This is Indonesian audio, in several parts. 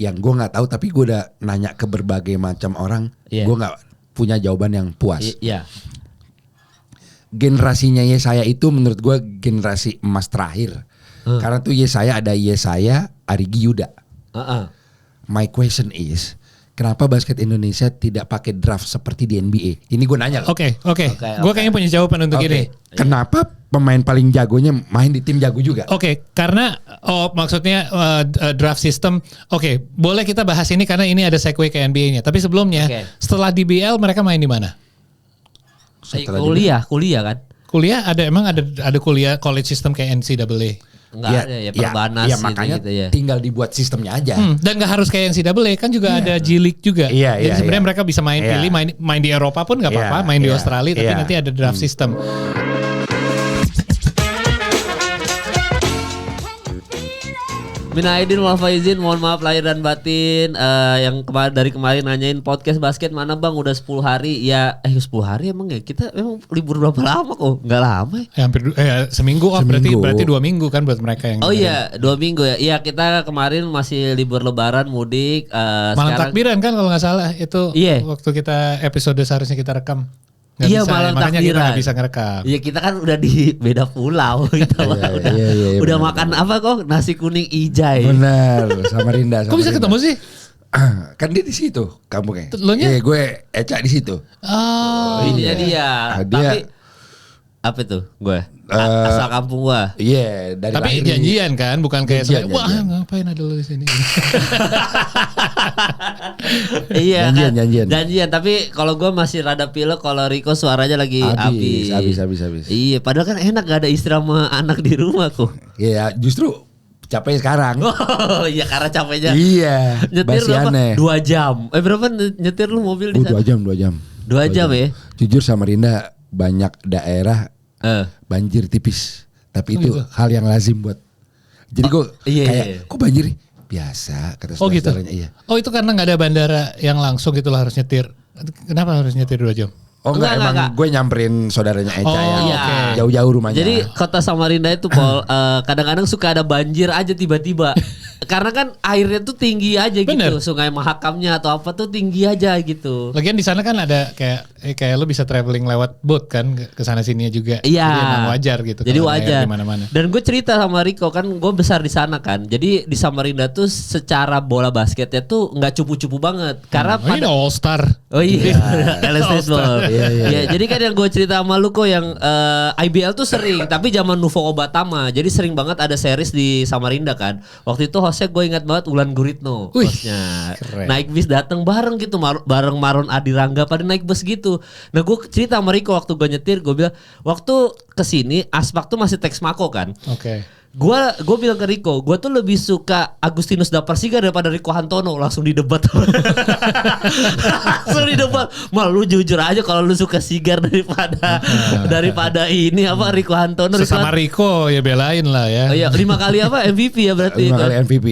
yang gue nggak tahu, tapi gue udah nanya ke berbagai macam orang, gue nggak punya jawaban yang puas. Iya. Generasinya Yesaya itu menurut gue generasi emas terakhir. Karena tuh Yesaya ada Yesaya, Arigi Yuda. My question is, kenapa basket Indonesia tidak pakai draft seperti di NBA? Ini gue nanya. Oke. Gue kayaknya punya jawaban untuk ini. Kenapa pemain paling jagonya main di tim jago juga? Oke, karena maksudnya draft system. Oke, boleh kita bahas ini karena ini ada segue ke NBA-nya. Tapi sebelumnya, setelah DBL mereka main di mana? Kuliah kan? Kuliah emang ada kuliah college system kayak NCAA. Enggak ada ya Perbanas ya, makanya gitu ya. tinggal dibuat sistemnya aja. Dan nggak harus kayak NCAA, kan juga ada G League juga. Jadi sebenarnya mereka bisa main pilih main di Eropa pun nggak apa-apa, main di Australia, tapi nanti ada draft system. Mina aidin wal faizin, mohon maaf lahir dan batin. Yang dari kemarin nanyain podcast basket mana bang, udah 10 hari. Ya 10 hari emang ya, kita emang libur berapa lama kok? Nggak lama ya? Hampir seminggu. Berarti 2 minggu kan buat mereka yang iya 2 minggu ya. Iya, kita kemarin masih libur lebaran, mudik. Malam takbiran kan kalau nggak salah itu. Waktu kita episode seharusnya kita rekam. Malam makanya takbiran. kita gak bisa ngerekam. Iya, kita kan udah di beda pulau. Kita udah makan apa kok, nasi kuning ijai. Benar, Samarinda. Kok bisa ketemu sih? Kan dia di situ kampungnya. Iya, gue Eca di situ. Ininya dia. Tapi apa tuh gue? Asal kampung gue. Iya, dari tapi lahir janjian kan, bukan kayak wah ngapain ada lu di sini. Iya, janjian. Tapi kalau gue masih rada pilek kalau Rico suaranya lagi habis. Iya, padahal kan enak gak ada istri sama anak di rumah kok. Iya, justru capek sekarang. Oh iya, karena capeknya. Iya. Nyetir berapa? 2 jam. Berapa nyetir lu mobil di sana? 2 jam. 2 jam ya. Jujur Samarinda banyak daerah banjir tipis, tapi itu hal yang lazim buat. Jadi gue kayak kok banjir? Biasa kata saudara-saudaranya. Iya. Oh itu karena nggak ada bandara yang langsung gitu lah harus nyetir. Kenapa harus nyetir 2 jam? Oh enggak. Gue nyamperin saudaranya Eca jauh-jauh rumahnya. Jadi kota Samarinda itu Pol, kadang-kadang suka ada banjir aja tiba-tiba. Karena kan airnya tuh tinggi aja gitu. Sungai Mahakamnya atau apa tuh tinggi aja gitu. Lagian di sana kan ada kayak lo bisa traveling lewat boat kan ke sana sininya juga. Iya. Jadi emang wajar gitu. Jadi wajar. Dimana-mana. Dan gue cerita sama Rico kan, gue besar di sana kan. Jadi di Samarinda tuh secara bola basketnya tuh nggak cupu-cupu banget. Karena ini All Star. Oh iya. LS Baseball. Iya. Jadi kan yang gue cerita sama lu kok yang IBL tuh sering, tapi zaman Nuvo Obatama. Jadi sering banget ada series di Samarinda kan. Waktu itu hostnya gue ingat banget Ulan Guritno hostnya. Naik bis datang bareng gitu, bareng Maron Adirangga pada naik bus gitu. Nah gue cerita sama Rico waktu gue nyetir, gue bilang waktu kesini Aspak tuh masih Texmaco kan. Gue bilang ke Rico, gue tuh lebih suka Agustinus Daparsiga daripada Rico Hantono. Langsung didebat. Langsung didebat. Mal lu jujur aja kalau lu suka Sigar daripada ini apa Rico Hantono. Sesama Rico ya belain lah ya. Oh iya, 5 kali apa MVP ya berarti. 5 kali MVP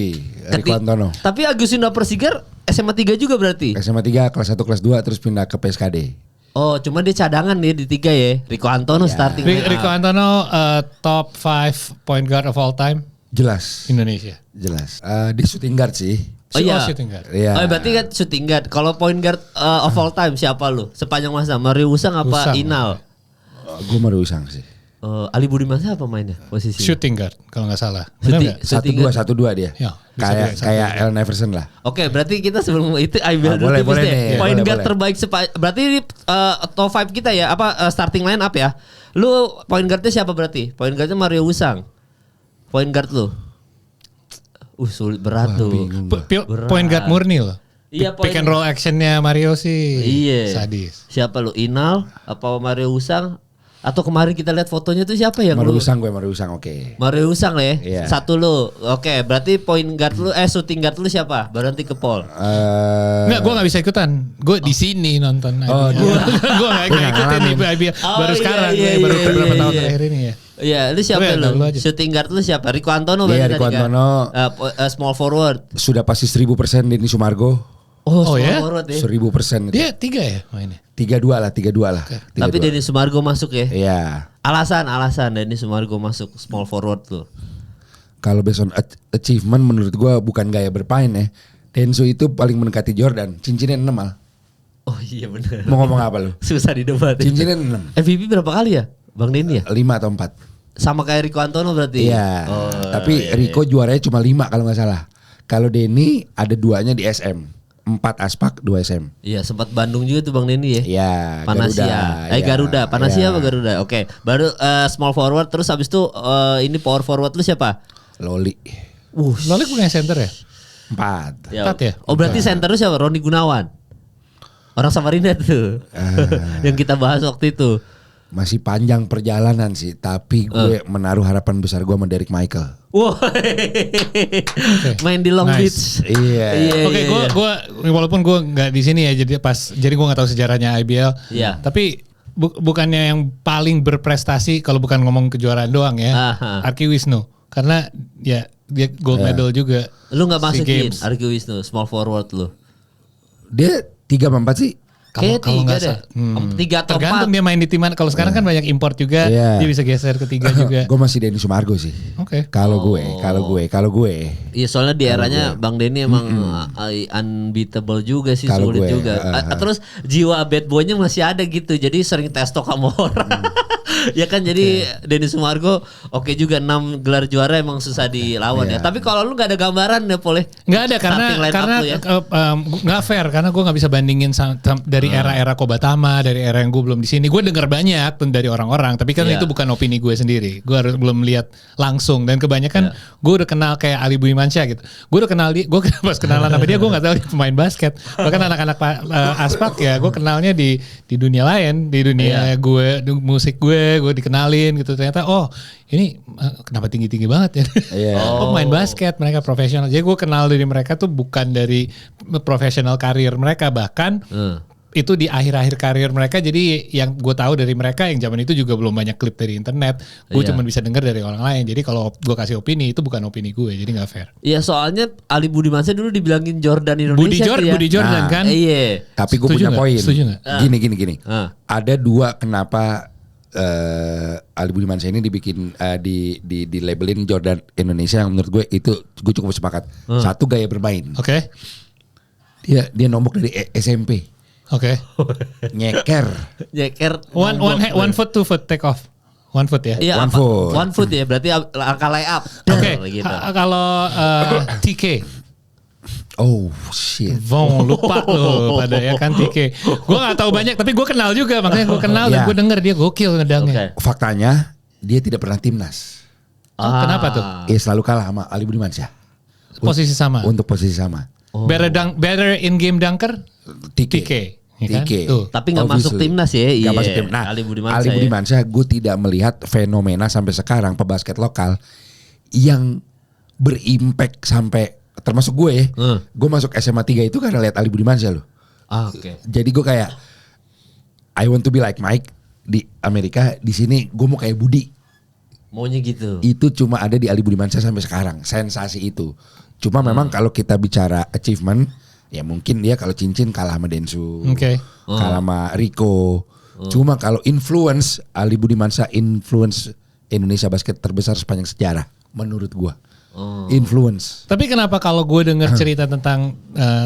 Rico Hantono. Tapi Agustinus Daparsiga SMA 3 juga berarti. SMA 3 kelas 1 kelas 2 terus pindah ke PSKD. Oh, cuma dia cadangan nih di 3 ya. Rico Hantono starting. Rico Hantono top 5 point guard of all time. Jelas. Indonesia. Jelas. Di shooting guard sih. Oh iya. Shooting guard. Iya. Oh berarti kan shooting guard. Kalau point guard of all time siapa lu? Sepanjang masa Mario Usang apa Inal? Gue Mario Usang sih. Ali Budiman apa mainnya posisinya? Shooting guard kalau nggak salah. 1-2 dia. Ya, kayak Allen Iverson lah. Oke, berarti kita sebelum itu IBL dulu boleh deh. nih, Point guard terbaik berarti ini top 5 kita ya, starting line up ya. Lu point guardnya siapa berarti? Point guardnya Mario Usang. Point guard lu. Sulit berat tuh. Point guard murni loh. Iya, pick and roll actionnya Mario sih. Iya. Sadis. Siapa lu? Inal apa Mario Usang? Atau kemarin kita lihat fotonya tuh siapa yang Mario Usang oke. Mario Usang ya. Yeah. Satu lu. Oke, berarti point guard lu shooting guard lu siapa? Baru nanti ke Paul. Enggak, gue gak bisa ikutan. Gue di sini nonton. Gue gak ikutin nih IBL. Baru sekarang baru beberapa tahun terakhir ini ya. Iya, lu siapa lu? Shooting guard lu siapa? Rico Hantono berarti tadi kan? Rico Hantono. Small forward. Sudah pasti 1000% Denny Sumargo. Oh ya? Forward ya? 1000% itu. Dia 3 ya mainnya? 3-2 lah. Tapi Denny Sumargo masuk ya? Iya. Alasan Denny Sumargo masuk small forward tuh. Kalau based on achievement menurut gue bukan gaya bermain ya. Densu itu paling mendekati Jordan, cincinnya 6 Mal. Oh iya benar. Mau ngomong apa lu? Susah didebat. Cincinnya 6. MVP berapa kali ya? Bang Denny ya? 5 atau 4. Sama kayak Rico Antono berarti? Iya. Tapi iya. Rico juaranya cuma 5 kalau nggak salah. Kalau Denny ada 2-nya di SM. 4 Aspak, 2 SM. Iya sempat Bandung juga tuh Bang Denny ya? Iya. Panasia. Garuda. Garuda. Panasia ya. apa Garuda? Oke. Baru small forward terus habis itu ini power forward lu siapa? Loli. Loli punya center ya? 4. Empat ya? Oh berarti center lu siapa? Roni Gunawan. Orang Samarinda tuh. Yang kita bahas waktu itu. Masih panjang perjalanan sih, tapi gue menaruh harapan besar gue sama Derek Michael. Wah. Main di Long Beach. Iya. Oke, gue walaupun gue nggak di sini ya, jadi gue nggak tahu sejarahnya IBL. Iya. Tapi bukannya yang paling berprestasi kalau bukan ngomong kejuaraan doang ya, Arki Wisnu, karena ya dia gold medal juga. Lu nggak SEA masukin Games. Arki Wisnu small forward lu? Dia 3 sama 4 sih. Kayak Kalau 3 nggak deh. 3 atau 4. Tergantung dia main di tim mana. Kalau sekarang kan banyak import juga, Iya. dia bisa geser ke 3 juga. Gue masih Denny Sumargo sih. Oke. Kalau gue. Iya soalnya di eranya Bang Denny emang unbeatable juga sih, Kalau sulit gue, juga. Terus jiwa bad boy-nya masih ada gitu. Jadi sering testok sama orang. Ya kan jadi Denny Sumargo oke juga 6 gelar juara emang susah dilawan ya. Tapi kalau lu gak ada gambaran ya boleh. Nggak ada karena nggak fair karena gue nggak bisa bandingin dari era-era Kobatama, dari era yang gue belum di sini. Gue dengar banyak dari orang-orang, tapi kan itu bukan opini gue sendiri. Gue harus belum lihat langsung dan kebanyakan gue udah kenal kayak Ali Buimansyah gitu. Gue udah kenal dia, gue pas kenalan sama dia gue nggak tahu dia pemain basket. Bahkan anak-anak Aspak ya gue kenalnya di dunia lain, di dunia gue musik gue dikenalin gitu, ternyata ini kenapa tinggi-tinggi banget ya. Oh main basket, mereka profesional. Jadi gue kenal dari mereka tuh bukan dari profesional karir mereka, bahkan itu di akhir-akhir karir mereka. Jadi yang gue tahu dari mereka yang zaman itu juga belum banyak klip dari internet. Gue cuma bisa dengar dari orang lain. Jadi kalau gue kasih opini itu bukan opini gue, jadi nggak fair. Iya soalnya Ali Budimansyah dulu dibilangin Jordan Indonesia. Budi Jordan kan. Iya. Tapi gue punya poin. Setuju nggak? Gini. Ada 2 kenapa Ali Budimansyah ini dibikin di labelin Jordan Indonesia yang menurut gue itu gue cukup sepakat. Satu, gaya bermain. Oke. Dia nombok dari SMP. Oke. Nyeker. One foot, 2 foot take off. 1 foot ya. Iya, one foot ya. Berarti angka layup. Oke. Gitu. Kalau TK. Oh shit. Lupa lo pada ya kan TK. Gue gak tahu banyak tapi gue kenal juga, makanya gue kenal dan gue denger dia gokil ngedangnya. Faktanya dia tidak pernah timnas. Kenapa tuh? Selalu kalah sama Ali Budimansyah. Posisi sama. Untuk posisi sama. Better in game dunker? TK. Ya kan? Tuh. Tapi gak masuk timnas ya. Gak masuk timnas. Nah, Ali Budimansyah gue tidak melihat fenomena sampai sekarang pebasket lokal yang berimpact sampai termasuk gue ya. Gue masuk SMA 3 itu karena lihat Ali Budimansyah loh. Jadi gue kayak I want to be like Mike di Amerika, di sini gue mau kayak Budi. Maunya gitu. Itu cuma ada di Ali Budimansyah sampai sekarang, sensasi itu. Cuma memang kalau kita bicara achievement, ya mungkin dia kalau cincin kalah sama Densu, kalah sama Rico. Cuma kalau influence, Ali Budimansyah influence Indonesia basket terbesar sepanjang sejarah menurut gue. Influence. Tapi kenapa kalau gue denger cerita tentang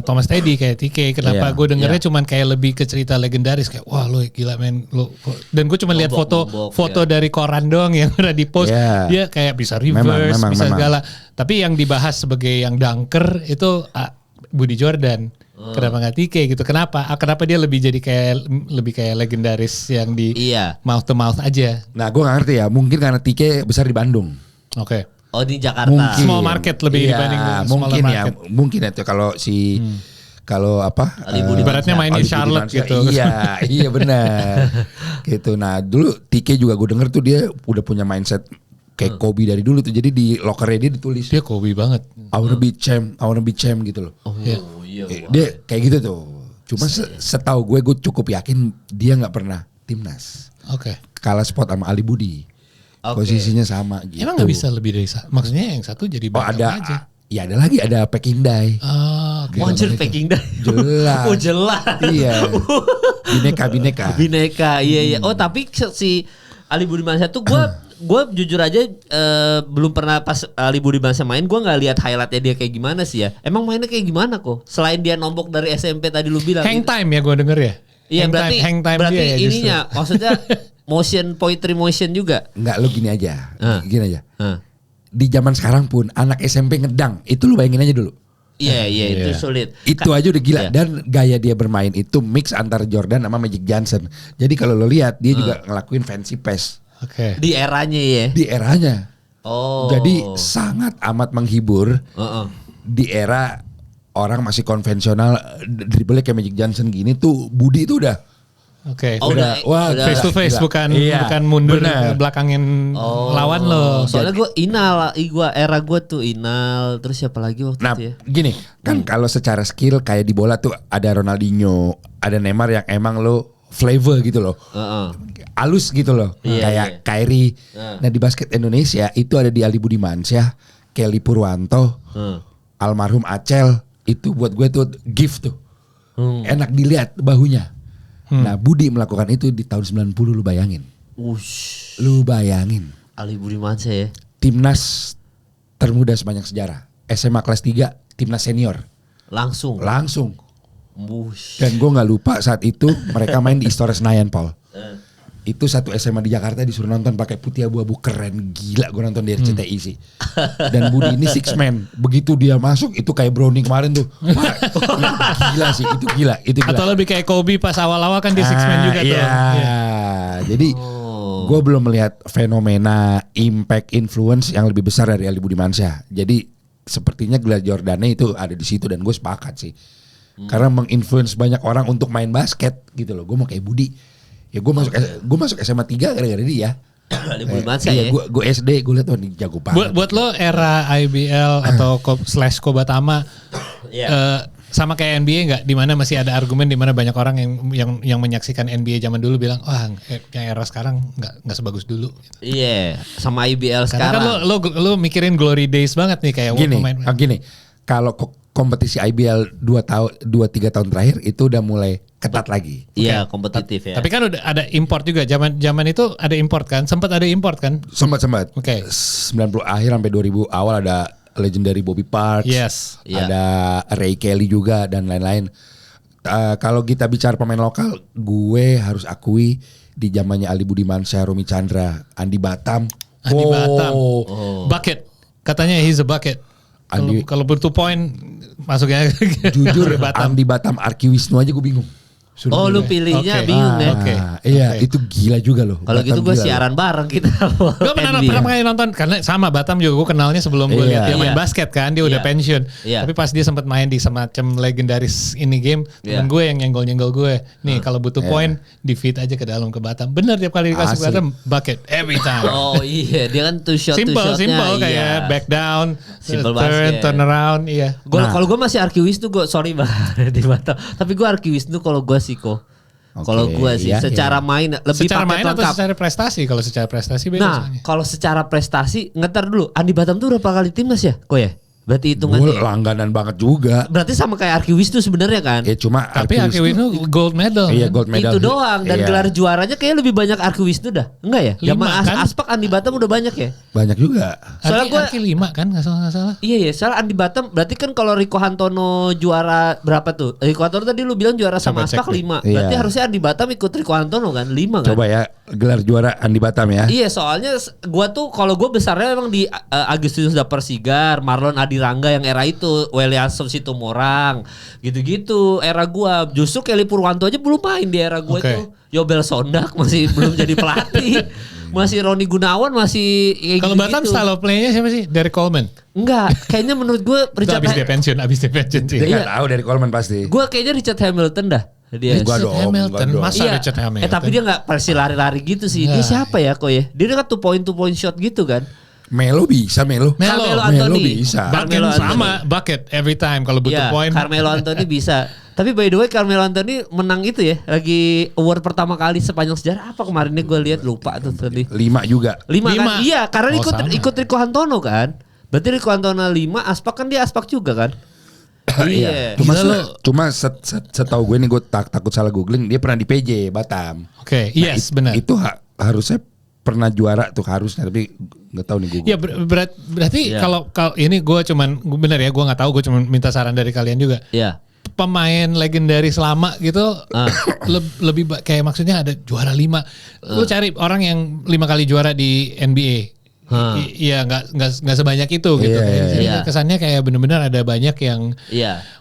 Thomas Teddy kayak TK, kenapa gue dengernya cuman kayak lebih ke cerita legendaris kayak wah lo gila men lo, dan gue cuma lihat foto dari koran doang yang udah di post. Dia kayak bisa reverse, bisa segala. Tapi yang dibahas sebagai yang dunker itu Budi Jordan. Kenapa nggak TK gitu? Kenapa dia lebih jadi kayak legendaris yang di mouth to mouth aja? Nah gue nggak ngerti ya. Mungkin karena TK besar di Bandung. Oke. Oh di Jakarta. Mungkin. Small market lebih dibanding mungkin market. Mungkin itu kalau kalau apa? Ibaratnya main di Charlotte gitu. Iya benar. Gitu. Nah dulu TK juga gue denger tuh dia udah punya mindset kayak Kobe dari dulu tuh. Jadi di lockernya dia ditulis. Dia Kobe banget. I wanna be champ gitu loh. Iya. Dia kayak gitu tuh. Cuma setahu gue cukup yakin dia nggak pernah timnas. Oke. Kalah spot sama Ali Budi. Posisinya sama gitu. Emang gak bisa lebih dari maksudnya yang satu jadi ada. Ya ada lagi, ada Pekingdai. Anjir Pekingdai. Jelas. Jelas. Iya. Bineka. Iya. Oh tapi si Ali Budimansyah tuh gue gue jujur aja belum pernah pas Ali Budiman main, gue nggak lihat highlightnya dia kayak gimana sih ya. Emang mainnya kayak gimana kok? Selain dia nombok dari SMP tadi lu bilang. Hang time ya gue denger ya. Iya berarti dia ya, ininya maksudnya poetry motion juga. Enggak, lu gini aja. Gini aja. Di zaman sekarang pun anak SMP ngedang, itu lu bayangin aja dulu. Iya itu sulit. Itu aja udah gila dan gaya dia bermain itu mix antara Jordan sama Magic Johnson. Jadi kalau lo lihat dia juga ngelakuin fancy pass. Oke. Di eranya ya. Di eranya. Oh. Jadi sangat amat menghibur. Di era orang masih konvensional dribble kayak Magic Johnson gini tuh Budi tuh udah. Oke. Udah face to face bukan mundur belakangin lawan lo. Soalnya gue era gue tuh Inal, terus siapa lagi waktu itu ya? Gini, kan kalau secara skill kayak di bola tuh ada Ronaldinho, ada Neymar yang emang lo flavor gitu loh. Halus gitu loh. Kayak Kyrie. Nah, di basket Indonesia itu ada di Ali Budimansyah, Kelly Purwanto, almarhum Acel, itu buat gue tuh gift tuh. Enak dilihat bahunya. Nah, Budi melakukan itu di tahun 90, lu bayangin. Lu bayangin. Ali Budimansyah ya. Timnas termuda sebanyak sejarah. SMA kelas 3, timnas senior. Langsung. Dan gue gak lupa saat itu mereka main di Istora Senayan, Paul. Itu satu SMA di Jakarta disuruh nonton pakai putih abu-abu, keren gila gue nonton di RCTI sih. Dan Budi ini six man, begitu dia masuk itu kayak Brownie kemarin tuh. Wah, gila sih, itu gila. Atau lebih kayak Kobe pas awal-awal kan dia six man juga tuh. Iya. Jadi gue belum melihat fenomena impact influence yang lebih besar dari Ali Budimansyah. Jadi sepertinya gelar Jordannya itu ada di situ dan gue sepakat sih. Karena menginfluence banyak orang untuk main basket gitu loh. Gue mau kayak Budi. Ya gue masuk SMA 3 gara-gara dia. Ali Budimansyah ya. Gue SD gue liat tuh nih jago banget. Buat lo era IBL atau / Kobatama sama kayak NBA nggak? Di mana masih ada argumen di mana banyak orang yang menyaksikan NBA zaman dulu bilang, wah yang era sekarang nggak sebagus dulu. Iya, sama IBL sekarang. Karena kan lo mikirin glory days banget nih kayak gini. Kalau kompetisi IBL 2-3 tahun terakhir itu udah mulai ketat lagi. Iya, kompetitif ya. Tapi kan udah ada import juga. Zaman itu ada import kan? Sempat ada import kan? Sempat. Oke. 90 akhir sampai 2000 awal ada legendary Bobby Parks. Yes. Ada Ray Kelly juga dan lain-lain. Kalau kita bicara pemain lokal, gue harus akui di zamannya Ali Budimansyah, Romy Chandra, Andi Batam. Batam. Bucket. Katanya he's a bucket. Kalau butuh poin masuknya. Jujur Andi Batam, Arki Wisnu aja gue bingung. Lu pilihnya bingung ya. Iya, itu gila juga loh. Kalau gitu gue siaran bareng kita. Gue pernah nonton karena sama Batam juga gue kenalnya sebelum gue lihat dia main basket kan, dia udah pensiun. Tapi pas dia sempat main di semacam legendaris ini game, temen gue yang nyenggol gue. Nih kalau butuh poin, di feed aja ke dalam ke Batam. Bener tiap kali dikasih ke Batam, bucket every time. Oh iya, dia kan two shotnya. Simple kayak back down, turn around, iya. Kalau gue masih Arki Wisnu, gue sorry banget di Batam. Tapi gue Arki Wisnu kalau gue sih kok. Kalau gue sih secara main lebih secara main lengkap. atau secara prestasi? Kalau secara prestasi beda. Nah, kalau secara prestasi ngetar dulu. Andi Batam tuh berapa kali timnas ya? Kok ya? Berarti hitungannya. Gue langganan banget juga. Berarti sama kayak Arki Wisnu sebenarnya kan? Ya cuma tapi Arki Wisnu gold medal. Iya, gold medal. Itu doang dan gelar juaranya kayaknya lebih banyak Arki Wisnu dah. Enggak ya? Zaman kan? Aspak Andi Batam udah banyak ya? Banyak juga. Soalnya Arki 5 kan enggak salah. Iya, soalnya Andi Batam berarti kan kalau Rico Hantono juara berapa tuh? Rico Hantono tadi lu bilang juara sama Aspak 5. Berarti harusnya Andi Batam ikut Rico Hantono kan 5 kan? Coba ya gelar juara Andi Batam ya. Iya, soalnya gua tuh kalau gua besarnya emang di Agustinus Dapper Sigar, Marlon Adirangga yang era itu, Weliason Situmorang, gitu-gitu era gua. Justru Kelly Purwanto aja belum main di era gua itu. Yobel Sondak masih belum jadi pelatih. Masih Roni Gunawan masih kayak kalau Batam style of play-nya siapa sih? Derek Coleman? Enggak, kayaknya menurut gua Richard abis dia pensiun sih. Dia enggak tahu Derek Coleman pasti. Gua kayaknya Richard Hamilton dah. Dia Richard Hamilton, masa iya. Richard Hamilton? Tapi dia enggak pasti lari-lari gitu sih. Dia siapa ya kok ya? Dia kan 2 point shot gitu kan. Melo bisa. Carmelo Anthony bisa. Carmelo sama bucket every time kalau butuh poin. Carmelo Anthony bisa. Tapi by the way Carmelo Anthony menang itu ya, lagi award pertama kali sepanjang sejarah. Apa kemarinnya gue lihat lupa tuh tadi. 5 juga. 5 kan? Iya, karena ikut Rico Hantono kan. Berarti Rico Hantono 5, Aspak kan dia Aspak juga kan. Iya. Cuma setahu gue nih, gue takut salah googling, dia pernah di PJ Batam. Oke, yes benar. Itu harusnya pernah juara tuh harusnya, tapi nggak tahu nih gue. Ya berarti kalau ini gue bener ya, gue nggak tahu, gue cuma minta saran dari kalian juga. Iya. Pemain legendaris lama gitu lebih kayak maksudnya ada juara 5. Lu cari orang yang 5 kali juara di NBA. Iya nggak sebanyak itu gitu. Kesannya kayak bener-bener ada banyak yang.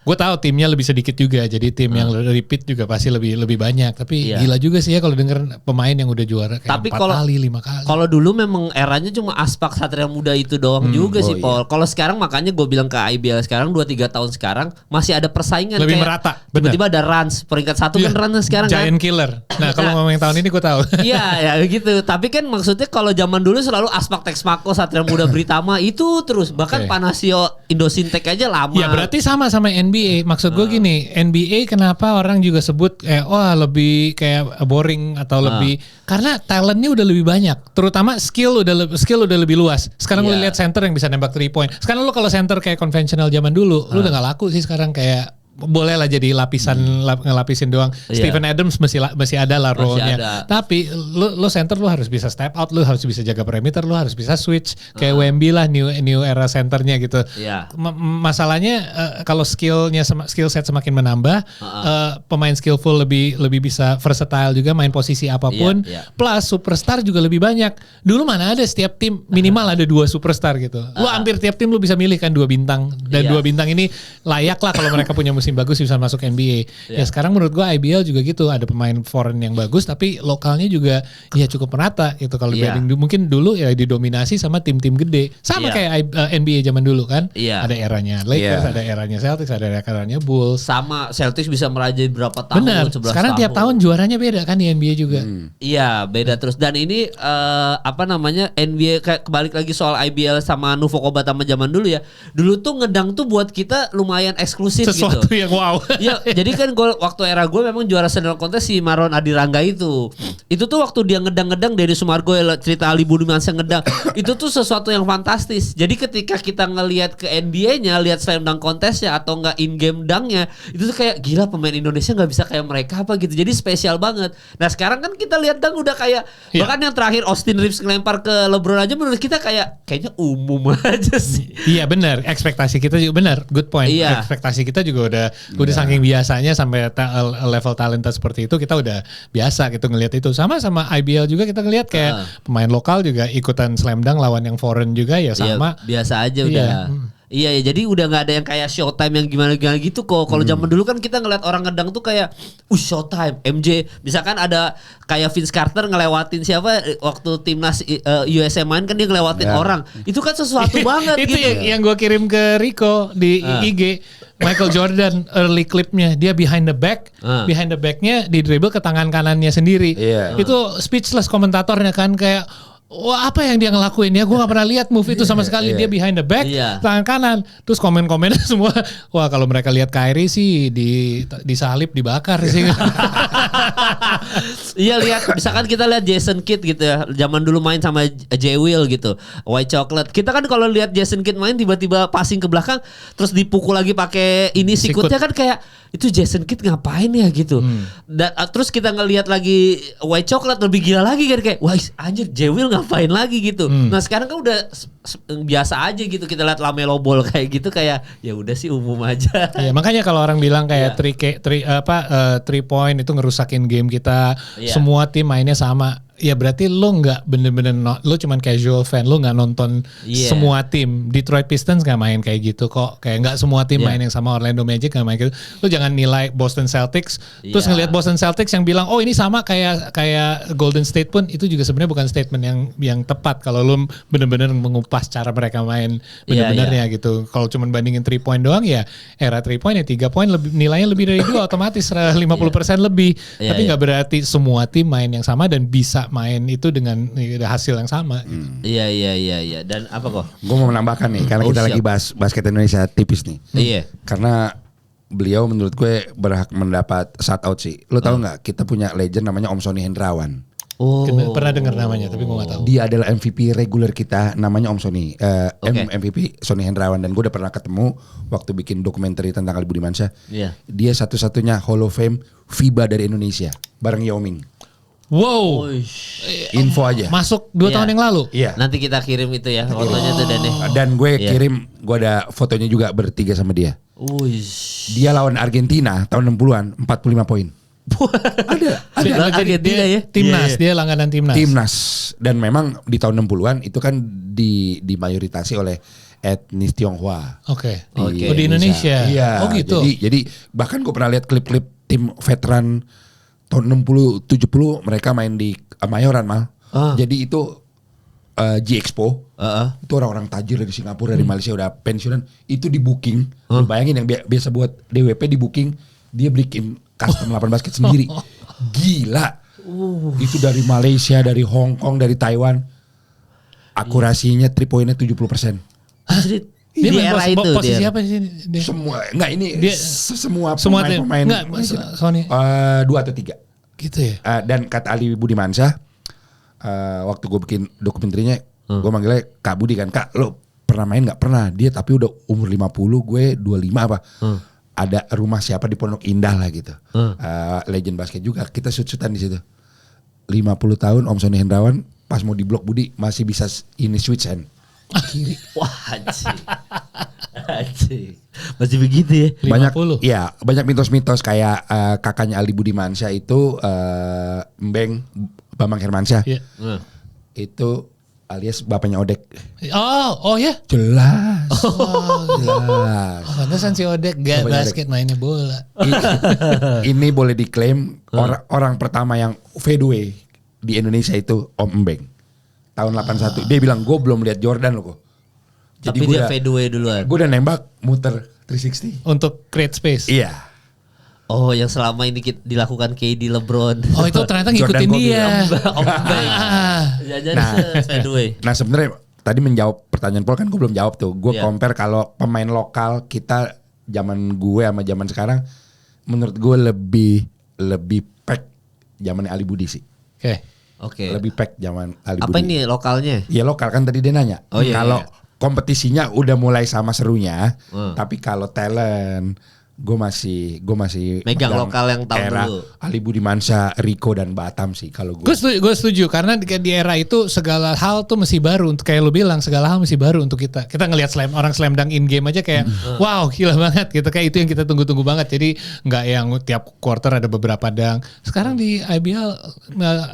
Gue tahu timnya lebih sedikit juga, jadi tim yang repeat juga pasti lebih banyak. Tapi gila juga sih ya kalau denger pemain yang udah juara kayak 4 kali 5 kali. Kalau dulu memang eranya cuma Aspak Satria Muda itu doang juga sih Paul. Kalau sekarang makanya gue bilang ke IBL sekarang 2-3 tahun sekarang masih ada persaingan lebih kayak merata. Tiba-tiba ada Rans peringkat 1 kan Rans sekarang Giant Killer. Nah kalau ngomongin tahun ini gue tahu. Iya ya gitu. Tapi kan maksudnya kalau zaman dulu selalu Aspak Texmaco Satria Muda Britama itu terus, bahkan Panasio Indosintek aja lama. Ya berarti sama NBA. Maksud gue gini, NBA kenapa orang juga sebut lebih kayak boring atau lebih karena talentnya udah lebih banyak. Terutama skill udah lebih luas. Sekarang lu lihat center yang bisa nembak 3 point. Sekarang lu kalau center kayak konvensional zaman dulu, lu udah gak laku sih sekarang kayak boleh lah jadi ngelapisin doang. Stephen Adams masih ada lah role-nya. Tapi lu center lu harus bisa step out, lu harus bisa jaga perimeter, lu harus bisa switch kayak Wemby lah new era centernya gitu. Masalahnya kalau skill set semakin menambah, pemain skillful lebih bisa versatile juga main posisi apapun. Plus superstar juga lebih banyak. Dulu mana ada setiap tim minimal ada 2 superstar gitu. Lu hampir tiap tim lu bisa milih kan 2 bintang dan 2 bintang ini layak lah kalau mereka punya musim bagus bisa masuk NBA. Ya sekarang menurut gua IBL juga gitu, ada pemain foreign yang bagus tapi lokalnya juga ya cukup merata gitu. Kalau dibanding mungkin dulu ya didominasi sama tim-tim gede. Sama kayak NBA zaman dulu kan. Ada eranya Lakers, ada eranya Celtics, ada eranya Bulls. Sama Celtics bisa merajai berapa tahun? Benar. Sekarang tiap tahun juaranya beda kan di NBA juga. Iya, beda terus. Dan ini NBA kayak kebalik lagi soal IBL sama Nuvo Kobatama zaman dulu ya. Dulu tuh ngedang tuh buat kita lumayan eksklusif sesuatu gitu. Yang wow. Ya, jadi kan waktu era gue memang juara senior kontes si Maron Adirangga itu. Itu tuh waktu dia ngedang-ngedang dari Sumargo cerita Ali Budimansyah ngedang. Itu tuh sesuatu yang fantastis. Jadi ketika kita ngelihat ke NBA-nya, lihat slam dunk kontesnya atau enggak in game dunk-nya, itu tuh kayak gila pemain Indonesia enggak bisa kayak mereka apa gitu. Jadi spesial banget. Nah, sekarang kan kita lihat dunk udah kayak bahkan yang terakhir Austin Reeves ngelempar ke LeBron aja menurut kita kayaknya umum aja sih. Iya benar, ekspektasi kita juga benar. Good point. Ekspektasi kita juga udah saking biasanya sampai level talenta seperti itu kita udah biasa gitu ngelihat itu. Sama IBL juga kita ngelihat kayak pemain lokal juga ikutan slam dunk lawan yang foreign juga ya sama. Biasa aja udah. Iya ya, jadi udah nggak ada yang kayak Showtime yang gimana gitu kok. Kalau zaman dulu kan kita ngeliat orang ngedang tuh kayak, Showtime, MJ. Misalkan ada kayak Vince Carter ngelewatin siapa waktu timnas USA main kan dia ngelewatin orang. Itu kan sesuatu banget itu gitu. Yang gue kirim ke Rico di IG. Michael Jordan early clipnya dia behind the backnya di dribble ke tangan kanannya sendiri. Itu speechless komentatornya kan kayak wah apa yang dia ngelakuin ya, gue gak pernah lihat move itu sama sekali. Dia behind the back, tangan kanan. Terus komen-komennya semua, wah kalau mereka lihat Kyrie sih disalib, dibakar sih. Iya lihat, misalkan kita lihat Jason Kidd gitu ya, zaman dulu main sama J. Will gitu, White Chocolate. Kita kan kalau lihat Jason Kidd main tiba-tiba passing ke belakang, terus dipukul lagi pakai ini sikutnya kan kayak itu Jason Kidd ngapain ya gitu. Dan terus kita ngelihat lagi White Chocolate lebih gila lagi kan kayak wah anjir J. Will ngapain lagi gitu. Nah sekarang kan udah biasa aja gitu kita lihat LaMelo Ball kayak gitu kayak ya udah sih umum aja. Ya makanya kalau orang bilang kayak 3 point itu ngerusakin game kita, semua tim mainnya sama. Ya berarti lo nggak bener-bener lo cuman casual fan, lo nggak nonton semua tim. Detroit Pistons nggak main kayak gitu kok, kayak nggak semua tim main yang sama. Orlando Magic nggak main gitu. Lo jangan nilai Boston Celtics terus ngelihat Boston Celtics yang bilang oh ini sama kayak Golden State pun itu juga sebenarnya bukan statement yang tepat kalau lo bener-bener mengupas cara mereka main bener-benernya gitu. Kalau cuman bandingin 3 point doang ya era 3 point ya 3 point nilainya lebih dari 2 otomatis 50% lebih. Tapi nggak berarti semua tim main yang sama dan bisa main itu dengan hasil yang sama. Iya. Dan apa kok? Gue mau menambahkan nih karena kita lagi bahas basket Indonesia tipis nih. Iya. Karena beliau menurut gue berhak mendapat shout out sih. Lo tau nggak kita punya legend namanya Om Sony Hendrawan. Pernah dengar namanya tapi gue nggak tahu. Dia adalah MVP reguler kita namanya Om Sony. MVP Sony Hendrawan dan gue udah pernah ketemu waktu bikin dokumenter tentang Ali Budimansyah. Dia satu-satunya Hall of Fame FIBA dari Indonesia bareng Yao Ming. Wow. Info aja. Masuk 2 Iya. tahun yang lalu. Iya. Nanti kita kirim itu ya fotonya tuh Dan. Dan gue Iya. kirim, gue ada fotonya juga bertiga sama dia. Wih. Dia lawan Argentina tahun 60-an 45 poin. Ada Argentina ya. Timnas, Iya, iya. dia langganan timnas. Timnas. Dan memang di tahun 60-an itu kan dimayoritasi oleh etnis Tionghoa. Oke. Oke. Oh, di Indonesia. Iya. Oh gitu. Jadi bahkan gue pernah lihat klip-klip tim veteran tahun 60 70 mereka main di Mayoran mal. Jadi itu G-Expo. Itu orang-orang tajir dari Singapura, dari Malaysia udah pensiunan, itu di booking. Lu bayangin yang biasa buat DWP di booking, dia bikin custom lapangan basket sendiri. Gila. Itu dari Malaysia, dari Hong Kong, dari Taiwan. Akurasinya 3 poinnya 70%. Dia Dia di main era itu posisi dia. apa sih? Dia? Semua enggak ini Dia- semua semua pemain enggak, Sony. 2 atau 3. Gitu ya. Dan kata Ali Budimansyah, waktu gue bikin dokumenterinya, gue manggilnya Kak Budi kan, Kak lo pernah main nggak? Pernah. Dia tapi udah umur 50, gue 25 apa. Ada rumah siapa di Pondok Indah lah gitu. Legend basket juga. Kita shoot-shootan di situ. 50 tahun Om Sony Hendrawan pas mau di blok Budi masih bisa ini switch hand. Kiri. Wah anjing. Masih begitu ya. Banyak 50. ya, banyak mitos-mitos kayak kakaknya Ali Budimansyah itu Mbeng Bambang Hermansyah. Iya. Itu alias bapaknya Odek. Oh ya. Jelas. Jelas. Oh, pantesan si Odek gak Bapaknya basket mainnya bola. Ini boleh diklaim orang pertama yang fadeaway di Indonesia itu Om Mbeng. Tahun 81. Dia bilang gue belum lihat Jordan loh kok. Tapi dia fadeaway duluan. Gue udah nembak muter 360. Untuk create space. Iya. Oh yang selama ini dilakukan KD LeBron. Oh itu ternyata Jordan ngikutin Kobe. dia. Om Beng. Jadi fadeaway. Nah sebenarnya tadi menjawab pertanyaan Paul kan gue belum jawab tuh. Gue Iya. compare kalau pemain lokal kita zaman gue sama zaman sekarang, menurut gue lebih pack zaman Ali Budi sih. Oke. Lebih pack zaman Ali Apa Budi. ini lokalnya? Ya lokal kan tadi dia nanya. Oh, iya, Kalau iya. kompetisinya udah mulai sama serunya, tapi kalau talent gue masih Megang lokal yang tahun era dulu. Ali Budimansyah, Rico dan Batam sih kalau gue. Gue setuju karena di era itu segala hal tuh masih baru untuk kayak lu bilang segala hal masih baru untuk kita. Kita ngelihat orang slam dunk in game aja kayak wow gila banget gitu, kayak itu yang kita tunggu-tunggu banget. Jadi nggak yang tiap quarter ada beberapa dunk. Sekarang di IBL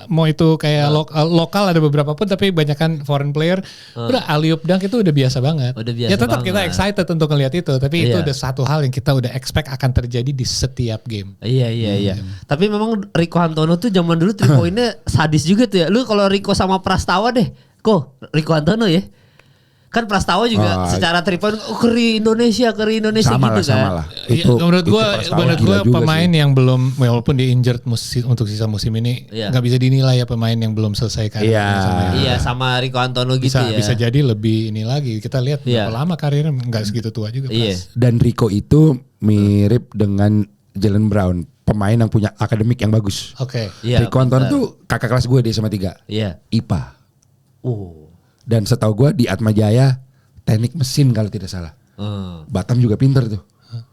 mau itu kayak lokal ada beberapa pun tapi banyakan foreign player. Udah alley-oop dunk itu udah biasa banget. Udah biasa ya tetap kita banget. excited untuk ngelihat itu, tapi itu Iya. udah satu hal yang kita udah expect akan terjadi di setiap game. Iya. Tapi memang Rico Hantono tuh zaman dulu 3 poinnya sadis juga tuh ya. Lu kalau Rico sama Prastawa deh. Rico Hantono ya. Kan Prastawa juga secara 3 point keri Indonesia sama gitu lah. kan. Itu menurut gue Prastawa gila juga pemain sih. yang belum walaupun dia injured untuk sisa musim ini Iya. nggak bisa dinilai ya pemain yang belum selesai karirnya Iya. sama Iya sama Rico Hantono gitu bisa ya. bisa jadi lebih ini lagi. Kita lihat Iya. berapa lama karirnya nggak segitu tua juga. Iya. Dan Rico itu mirip dengan Jalen Brown, pemain yang punya akademik yang bagus. Oke. Iya, Rico Anton pintar. tuh kakak kelas gue, dia sama 3. Iya. IPA. Oh. Dan setahu gue di Atma Jaya teknik mesin kalau tidak salah. Batam juga pinter tuh.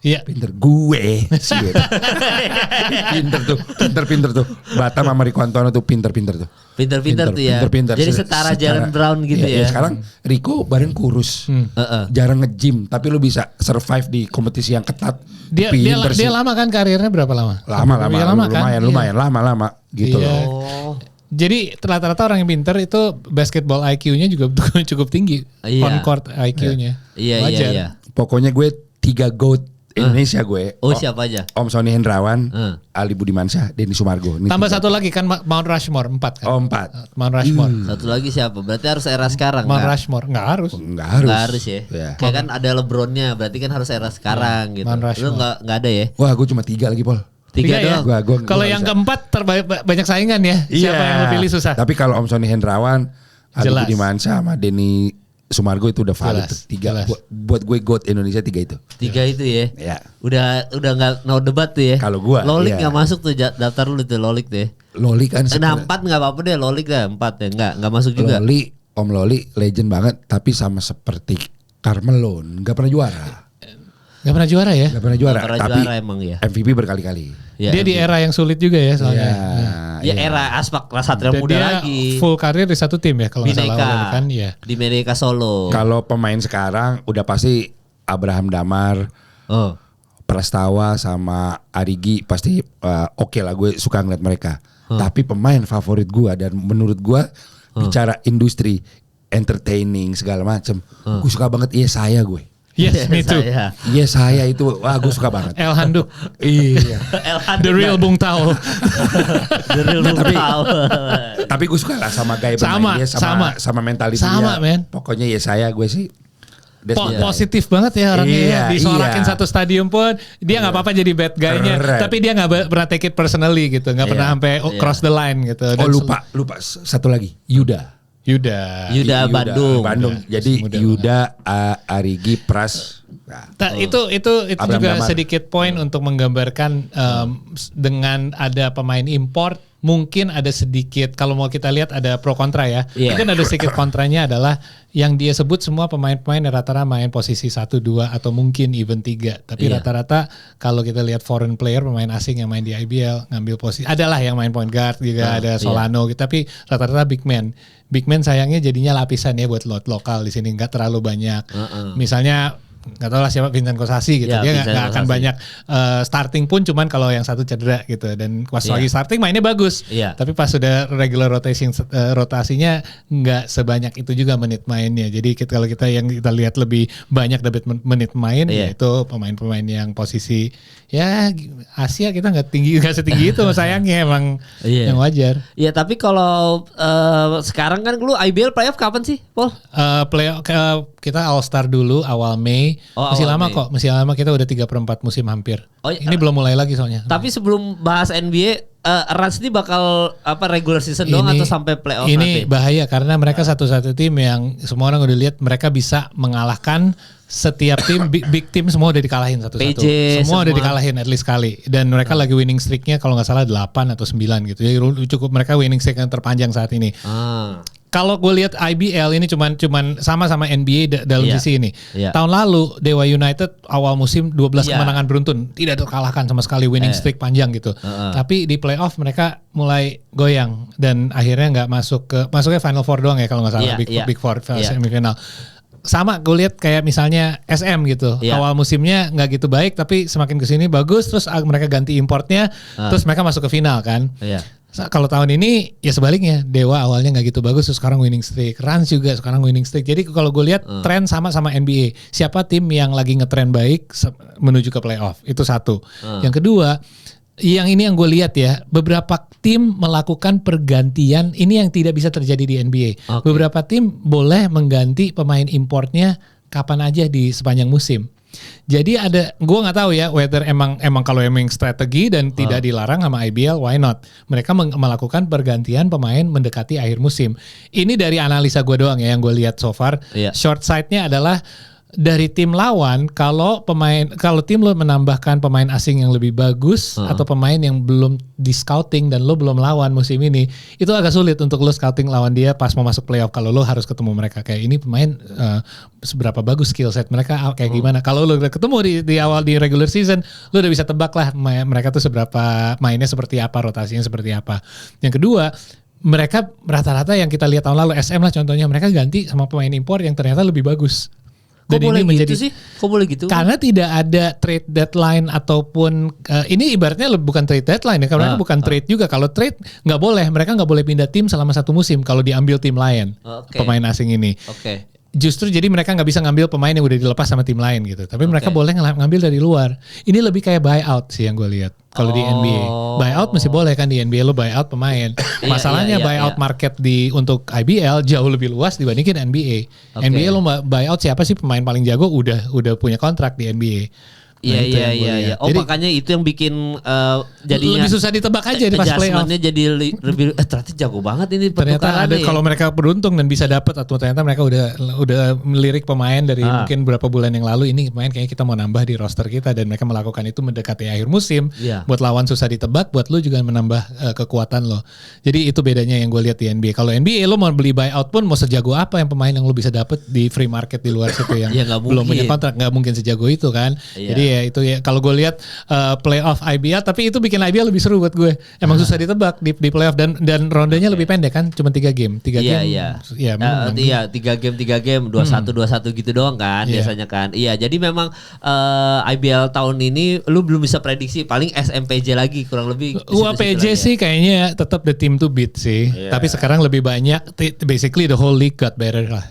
Iya. Pinter gue. Sih, pinter tuh. Batam sama Rico Antono tuh pinter tuh. Pinter-pinter tuh ya. Pinter. Jadi setara Jalen Brown gitu ya. Sekarang Rico badan kurus. Jarang nge-gym, tapi lu bisa survive di kompetisi yang ketat. Dia Pinter sih. lama kan karirnya berapa lama? Lama, Iya, kan? lumayan Iya. lama gitu Iya. loh. Oh. Jadi rata-rata orang yang pinter itu basketball IQ-nya juga cukup tinggi. Iya. On court IQ-nya. Iya. Iya. Pokoknya gue 3 GOAT Indonesia gue. Oh siapa aja? Om Sony Hendrawan, Ali Budimansyah, Denny Sumargo. Ini Tambah 3. satu lagi kan Mount Rushmore 4 kan. Oh 4. Mount Rushmore. Satu lagi siapa? Berarti harus era sekarang Mount kan? Rushmore nggak harus. Enggak harus. Nggak harus ya. Ya. Kayak kan ada LeBronnya, berarti kan harus era sekarang gitu. Mount Rushmore. Lu nggak ada ya? Wah, gue cuma 3 lagi, Pol. 3 ya? doang. Gua Kalau yang keempat banyak saingan ya. Siapa yang lu pilih susah. Tapi kalau Om Sony Hendrawan, Ali Jelas. Budimansyah sama Denny Sumargo itu udah valid. Jelas, 3. jelas. Buat gue GOAT Indonesia 3 itu. 3 itu ya. Ya. Udah nggak no debat tuh ya. Kalau gua, Lolik iya. nggak masuk tuh daftar lu tuh Lolik deh. Loli kan Nah 4 nggak apa-apa deh Lolik dah 4 ya. Nggak masuk juga. Om Loli legend banget, tapi sama seperti Carmelo, nggak pernah juara. Gak pernah juara ya. Nggak pernah juara, Nggak pernah tapi juara emang ya. MVP berkali-kali. Ya, Dia di era yang sulit juga ya soalnya. Ya, Dia era Aspak Satria Dan Muda dia lagi. full karir di satu tim ya kalau nggak salah Bineka. kan ya. Di Bineka Solo. Kalau pemain sekarang udah pasti Abraham Damar, Prastawa sama Arigi pasti oke lah, gue suka ngeliat mereka. Tapi pemain favorit gue dan menurut gue bicara industri entertaining segala macem, gue suka banget Yesaya gue. Yes, me too. Yesaya itu, wah gue suka banget. El Handuk. Iya. The real Bung Tao. The real Bung Tao. Tapi gue suka lah sama gaya Sama, bermain dia, sama mentality sama, dia. men. Pokoknya Yesaya gue sih. Positif banget ya orangnya ya. Disorakin iya. satu stadium pun dia nggak apa-apa jadi bad guy-nya, tapi dia nggak pernah take it personally gitu, nggak pernah sampai cross the line gitu. Dan lupa satu lagi, Yuda Bandung. Jadi Yuda, Arigi, Pras. Nah, itu juga sedikit poin untuk menggambarkan dengan ada pemain import mungkin ada sedikit, kalau mau kita lihat ada pro kontra ya. Mungkin ada sedikit kontranya adalah yang dia sebut semua pemain-pemain rata-rata main posisi 1, 2 atau mungkin even 3. Tapi rata-rata kalau kita lihat foreign player, pemain asing yang main di IBL ngambil posisi, adalah yang main point guard juga, ada Solano gitu, tapi rata-rata big man. Big man sayangnya jadinya lapisan ya buat lot lokal di sini, nggak terlalu banyak. Misalnya nggak tahu lah siapa, Vincent Kosasi gitu, dia nggak akan banyak starting pun, cuman kalau yang satu cedera gitu, dan pas lagi starting mainnya bagus, tapi pas sudah regular rotasinya nggak sebanyak itu juga menit mainnya. Jadi kalau kita lihat lebih banyak dapat menit main, yaitu pemain-pemain yang posisi ya Asia kita nggak setinggi itu sayangnya emang yang wajar. Iya, tapi kalau sekarang kan lu IBL playoff kapan sih, Paul? Playoff kita All Star dulu awal Mei. Masih lama kok, masih lama, kita udah 3/4 musim hampir. Ini belum mulai lagi soalnya. Tapi sebelum bahas NBA, Rans ini bakal regular season doang atau sampai playoff ini nanti? Bahaya karena mereka satu-satu tim yang semua orang udah lihat mereka bisa mengalahkan setiap tim, big team semua udah dikalahin satu-satu. Semua udah dikalahin at least sekali. Dan mereka lagi winning streaknya kalau nggak salah 8 atau 9 gitu. Jadi cukup, mereka winning streak yang terpanjang saat ini. Kalau gue lihat IBL ini cuman sama NBA dalam sisi ini. Tahun lalu Dewa United awal musim 12 kemenangan beruntun, tidak terkalahkan sama sekali, winning streak panjang gitu. Tapi di playoff mereka mulai goyang dan akhirnya nggak masuknya Final Four doang ya kalau nggak salah, Big Four semifinal. Sama gue lihat kayak misalnya SM gitu, awal musimnya nggak gitu baik, tapi semakin kesini bagus, terus mereka ganti importnya, terus mereka masuk ke final kan. Kalau tahun ini ya sebaliknya, Dewa awalnya nggak gitu bagus, terus sekarang winning streak. Rans juga sekarang winning streak. Jadi kalau gue lihat tren sama NBA, siapa tim yang lagi ngetren baik menuju ke playoff, itu satu. Yang kedua, yang gue lihat ya, beberapa tim melakukan pergantian, ini yang tidak bisa terjadi di NBA. Beberapa tim boleh mengganti pemain importnya kapan aja di sepanjang musim. Jadi gue nggak tahu ya whether emang kalau emang strategi dan tidak dilarang sama IBL, why not? Mereka melakukan pergantian pemain mendekati akhir musim. Ini dari analisa gue doang ya yang gue lihat so far. Short side-nya adalah dari tim lawan, kalau tim lo menambahkan pemain asing yang lebih bagus atau pemain yang belum di scouting dan lo belum lawan musim ini, itu agak sulit untuk lo scouting lawan dia pas mau masuk playoff. Kalau lo harus ketemu mereka kayak ini pemain seberapa bagus skill set mereka kayak gimana. Kalau lo udah ketemu di awal di regular season, lo udah bisa tebak lah mereka tuh seberapa mainnya seperti apa, rotasinya seperti apa. Yang kedua, mereka rata-rata yang kita lihat tahun lalu SM lah contohnya, mereka ganti sama pemain impor yang ternyata lebih bagus. Kok boleh gitu sih? Kok boleh gitu? Karena tidak ada trade deadline ataupun ini ibaratnya bukan trade deadline ya, karena bukan trade juga. Kalau trade nggak boleh, mereka nggak boleh pindah tim selama satu musim kalau diambil tim lain, pemain asing ini. Justru jadi mereka nggak bisa ngambil pemain yang udah dilepas sama tim lain gitu. Tapi mereka boleh ngambil dari luar. Ini lebih kayak buyout sih yang gue lihat. Kalau di NBA, buyout masih boleh kan di NBA lo buyout pemain. Masalahnya buyout market untuk IBL jauh lebih luas dibandingin NBA. NBA lo buyout siapa sih pemain paling jago udah punya kontrak di NBA. Iya. Oh, jadi, makanya itu yang bikin jadinya lebih susah ditebak aja di pas playoff. Jadi lebih ternyata jago banget ini ternyata ada kalau mereka beruntung dan bisa dapat, atau ternyata mereka udah melirik pemain dari mungkin beberapa bulan yang lalu, ini pemain kayaknya kita mau nambah di roster kita, dan mereka melakukan itu mendekati akhir musim. Buat lawan susah ditebak, buat lu juga menambah kekuatan lo. Jadi itu bedanya yang gue lihat di NBA. Kalau NBA lo mau beli buyout pun mau sejago apa yang pemain yang lo bisa dapat di free market di luar situ yang belum punya kontrak, nggak mungkin sejago itu kan. Jadi Iya itu ya. Kalau gue lihat playoff IBL, tapi itu bikin IBL lebih seru buat gue. Emang susah ditebak di playoff dan rondenya lebih pendek kan, cuma 3 game. 3 game. Iya. Iya, 3 game 2-1 gitu doang kan biasanya kan. Iya, jadi memang IBL tahun ini lu belum bisa prediksi, paling SMPJ lagi kurang lebih. UAPJ sih kayaknya tetap the team to beat sih. Tapi sekarang lebih banyak basically the whole league got better lah.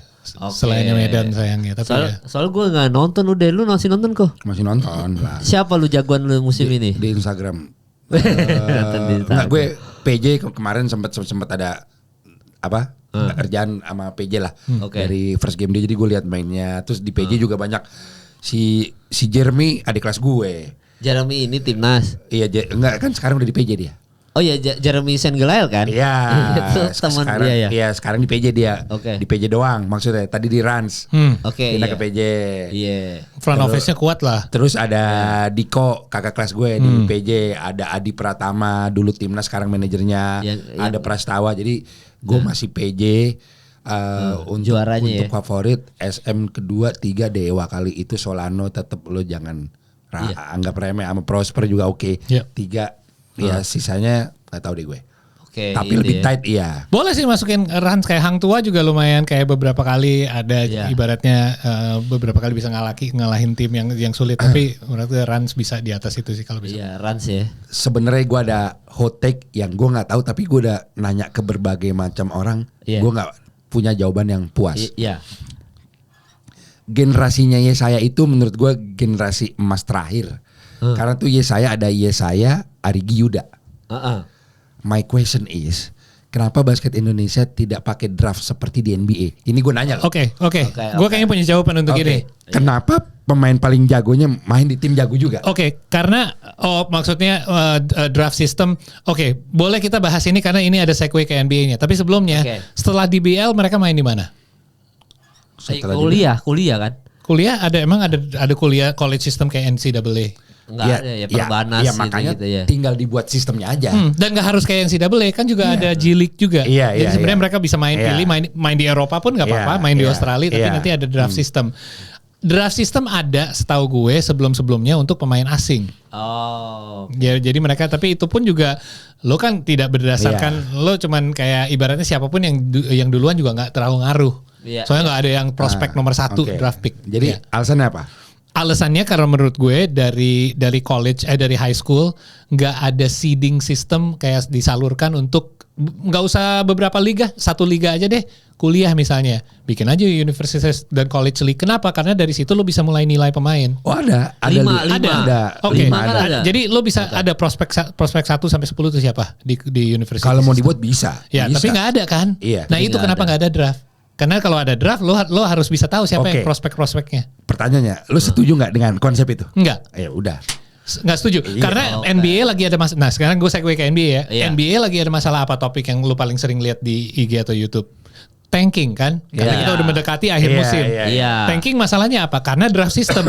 Selain Medan sayangnya. Tapi soal gue nggak nonton udah, lu masih nonton kok? Masih nonton lah. Siapa lu jagoan lu musim ini? Di Instagram. Enggak, gue PJ kemarin sempat ada apa? Kerjaan sama PJ lah. Dari first game dia, jadi gue lihat mainnya. Terus di PJ juga banyak si Jeremy adik kelas gue. Jeremy ini timnas. Iya, enggak kan sekarang udah di PJ dia. Oh iya, Jeremy Sengelail kan? Iya. Itu teman dia ya. Iya, sekarang di PJ dia. Di PJ doang maksudnya. Tadi di Rans. Pindah ke PJ. Iya. Front office-nya kuat lah. Terus ada Diko, kakak kelas gue di PJ. Ada Adi Pratama, dulu timnas sekarang manajernya. Ada Prastawa. Jadi gue masih PJ. Untuk favorit SM kedua 3 Dewa kali itu Solano tetap lo jangan anggap remeh, sama Prosper juga oke. 3 ya sisanya nggak tahu deh gue. Tapi lebih tight iya. Boleh sih masukin Rans kayak Hang Tua juga lumayan, kayak beberapa kali ada ibaratnya beberapa kali bisa ngalahin tim yang sulit, tapi menurut gue Rans bisa di atas itu sih kalau bisa. Iya, Rans ya. Sebenarnya gue ada hot take yang gue nggak tahu, tapi gue udah nanya ke berbagai macam orang, gue nggak punya jawaban yang puas. Iya. Generasinya Yesaya itu menurut gue generasi emas terakhir. Karena tuh ada Yesaya, Arigi Yuda. My question is, kenapa basket Indonesia tidak pakai draft seperti di NBA? Ini gue nanya. Oke. Gue kayaknya punya jawaban untuk ini. Kenapa pemain paling jagonya main di tim jago juga? Karena maksudnya draft system. Boleh kita bahas ini karena ini ada segue ke NBA-nya. Tapi sebelumnya, setelah DBL mereka main di mana? Kuliah kan? Kuliah emang ada kuliah college system kayak NCAA. Enggak ada ya Perbanas makanya gitu ya. Tinggal dibuat sistemnya aja. Dan gak harus kayak NCAA, kan juga ada G League juga. Jadi sebenarnya mereka bisa pilih main di Eropa pun gak apa-apa, main di Australia, tapi nanti ada draft system. Draft system ada setahu gue sebelum-sebelumnya untuk pemain asing. Jadi mereka, tapi itu pun juga lo kan tidak berdasarkan lo cuman kayak ibaratnya siapapun yang duluan juga nggak terlalu ngaruh. Soalnya nggak ada yang prospek nomor 1 draft pick. Jadi alasannya apa? Alasannya karena menurut gue dari college dari high school nggak ada seeding system kayak disalurkan untuk nggak usah beberapa liga, 1 liga aja deh, kuliah misalnya bikin aja universitas dan college league. Kenapa? Karena dari situ lo bisa mulai nilai pemain. Ada. Jadi lo bisa ada prospek 1 sampai 10 itu siapa di universitas. Kalau mau dibuat bisa. Tapi nggak ada kan. Nah itu kenapa nggak ada draft? Karena kalau ada draft lo harus bisa tahu siapa yang prospeknya. Pertanyaannya, lo setuju nggak dengan konsep itu? Enggak. Ya udah. Nggak setuju. Karena NBA lagi ada masalah. Nah sekarang gue segue ke NBA ya. NBA lagi ada masalah apa, topik yang lo paling sering lihat di IG atau YouTube? Tanking kan? Karena kita udah mendekati akhir musim. Tanking masalahnya apa? Karena draft system.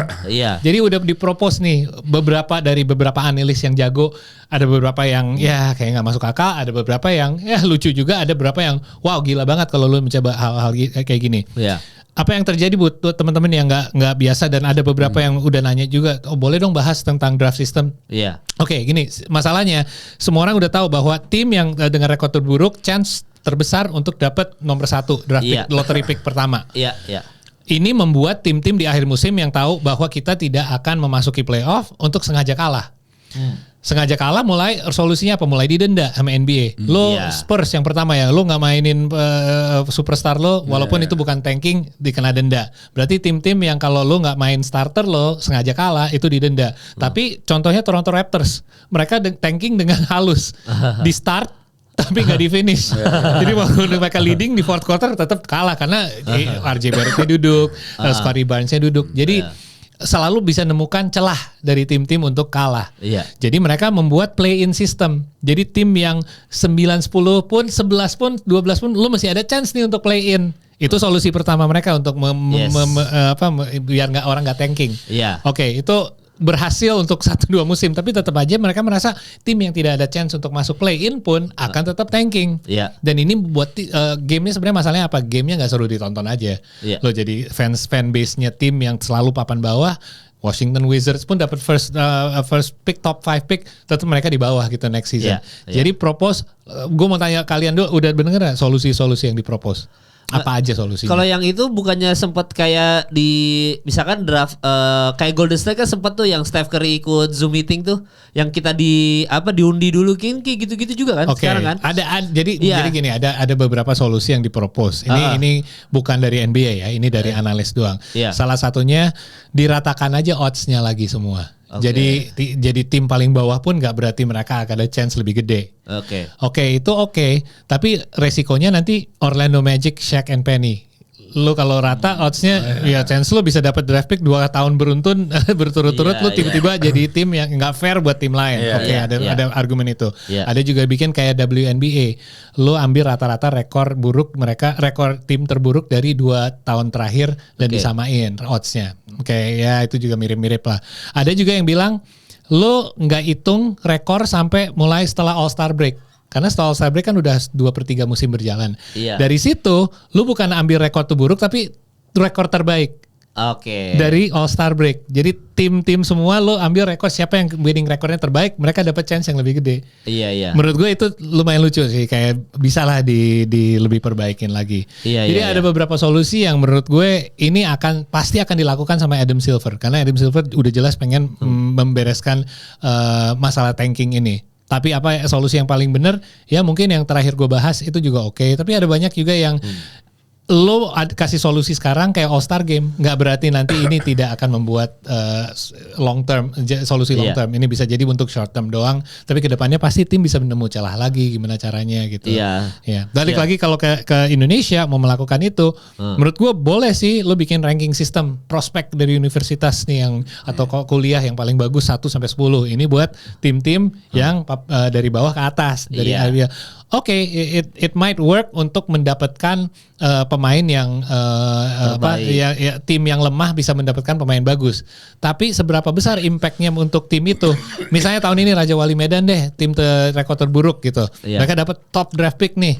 Jadi udah dipropose nih dari beberapa analis yang jago. Ada beberapa yang kayak nggak masuk akal. Ada beberapa yang lucu juga. Ada beberapa yang wow gila banget kalau lu mencoba hal-hal kayak gini. Apa yang terjadi buat teman-teman yang nggak biasa, dan ada beberapa yang udah nanya juga, boleh dong bahas tentang draft system. Gini masalahnya, semua orang udah tahu bahwa tim yang dengan rekor terburuk chance terbesar untuk dapat nomor 1 draft pick, lottery pick pertama. Ini membuat tim-tim di akhir musim yang tahu bahwa kita tidak akan memasuki playoff untuk sengaja kalah. Sengaja kalah, mulai solusinya apa? Mulai didenda sama NBA. Spurs yang pertama lo nggak mainin superstar lo, walaupun itu bukan tanking, dikena denda. Berarti tim-tim yang kalau lo nggak main starter lo sengaja kalah itu didenda. Tapi contohnya Toronto Raptors, mereka tanking dengan halus di start tapi nggak di finish. Jadi waktu mereka leading di fourth quarter tetap kalah karena RJ Barrett-nya duduk, Scottie Barnes-nya duduk. Jadi selalu bisa nemukan celah dari tim-tim untuk kalah. Jadi mereka membuat play-in system. Jadi tim yang 9-10 pun, 11 pun, 12 pun, lu masih ada chance nih untuk play-in. Itu solusi pertama mereka untuk biar orang nggak tanking. Itu berhasil untuk 1-2 musim, tapi tetap aja mereka merasa tim yang tidak ada chance untuk masuk play-in pun akan tetap tanking. Dan ini buat gamenya sebenarnya masalahnya apa? Gamenya nggak seru ditonton aja. Lo jadi fan base-nya tim yang selalu papan bawah Washington Wizards pun dapat first pick, top 5 pick, tetap mereka di bawah gitu next season. Jadi propose, gue mau tanya kalian dulu, udah bener gak solusi-solusi yang dipropose? Apa aja solusinya? Kalau yang itu bukannya sempat kayak di misalkan draft kayak Golden State kan sempat tuh yang Steph Curry ikut Zoom meeting tuh yang kita diundi dulu kayak gitu-gitu juga kan sekarang kan. Jadi gini ada beberapa solusi yang dipropose. Ini bukan dari NBA ya, ini dari analis doang. Salah satunya diratakan aja odds-nya lagi semua. Jadi tim paling bawah pun nggak berarti mereka akan ada chance lebih gede. Itu oke. Tapi resikonya nanti Orlando Magic, Shaq and Penny. Lu kalau rata odds-nya ya chance lu bisa dapat draft pick 2 tahun beruntun berturut-turut lu tiba-tiba jadi tim yang nggak fair buat tim lain. Ada argumen itu. Ada juga bikin kayak WNBA. Lu ambil rata-rata rekor tim terburuk dari 2 tahun terakhir dan disamain odds-nya. Ya itu juga mirip-mirip lah. Ada juga yang bilang lu nggak hitung rekor sampai mulai setelah All-Star break. Karena setelah All-Star break kan udah 2/3 musim berjalan. Dari situ lu bukan ambil rekor terburuk tapi rekor terbaik. Dari All-Star break. Jadi tim-tim semua lu ambil rekor siapa yang winning rekornya terbaik, mereka dapat chance yang lebih gede. Menurut gue itu lumayan lucu sih, kayak bisa lah di lebih perbaikin lagi. Jadi ada beberapa solusi yang menurut gue ini pasti akan dilakukan sama Adam Silver, karena Adam Silver udah jelas pengen membereskan masalah tanking ini. Tapi apa solusi yang paling benar? Ya mungkin yang terakhir gue bahas itu juga oke. Tapi ada banyak juga yang lo kasih solusi sekarang kayak All-Star Game, nggak berarti nanti ini tidak akan membuat long term solusi long term. Ini bisa jadi untuk short term doang, tapi kedepannya pasti tim bisa menemu celah lagi gimana caranya gitu. Balik lagi kalau ke Indonesia mau melakukan itu, menurut gue boleh sih lo bikin ranking system prospek dari universitas nih yang atau kuliah yang paling bagus 1 sampai 10. Ini buat tim-tim yang dari bawah ke atas dari area. It might work untuk mendapatkan pemain yang tim yang lemah bisa mendapatkan pemain bagus. Tapi seberapa besar impactnya untuk tim itu? Misalnya tahun ini Raja Wali Medan deh, tim rekor terburuk gitu. Mereka dapat top draft pick nih.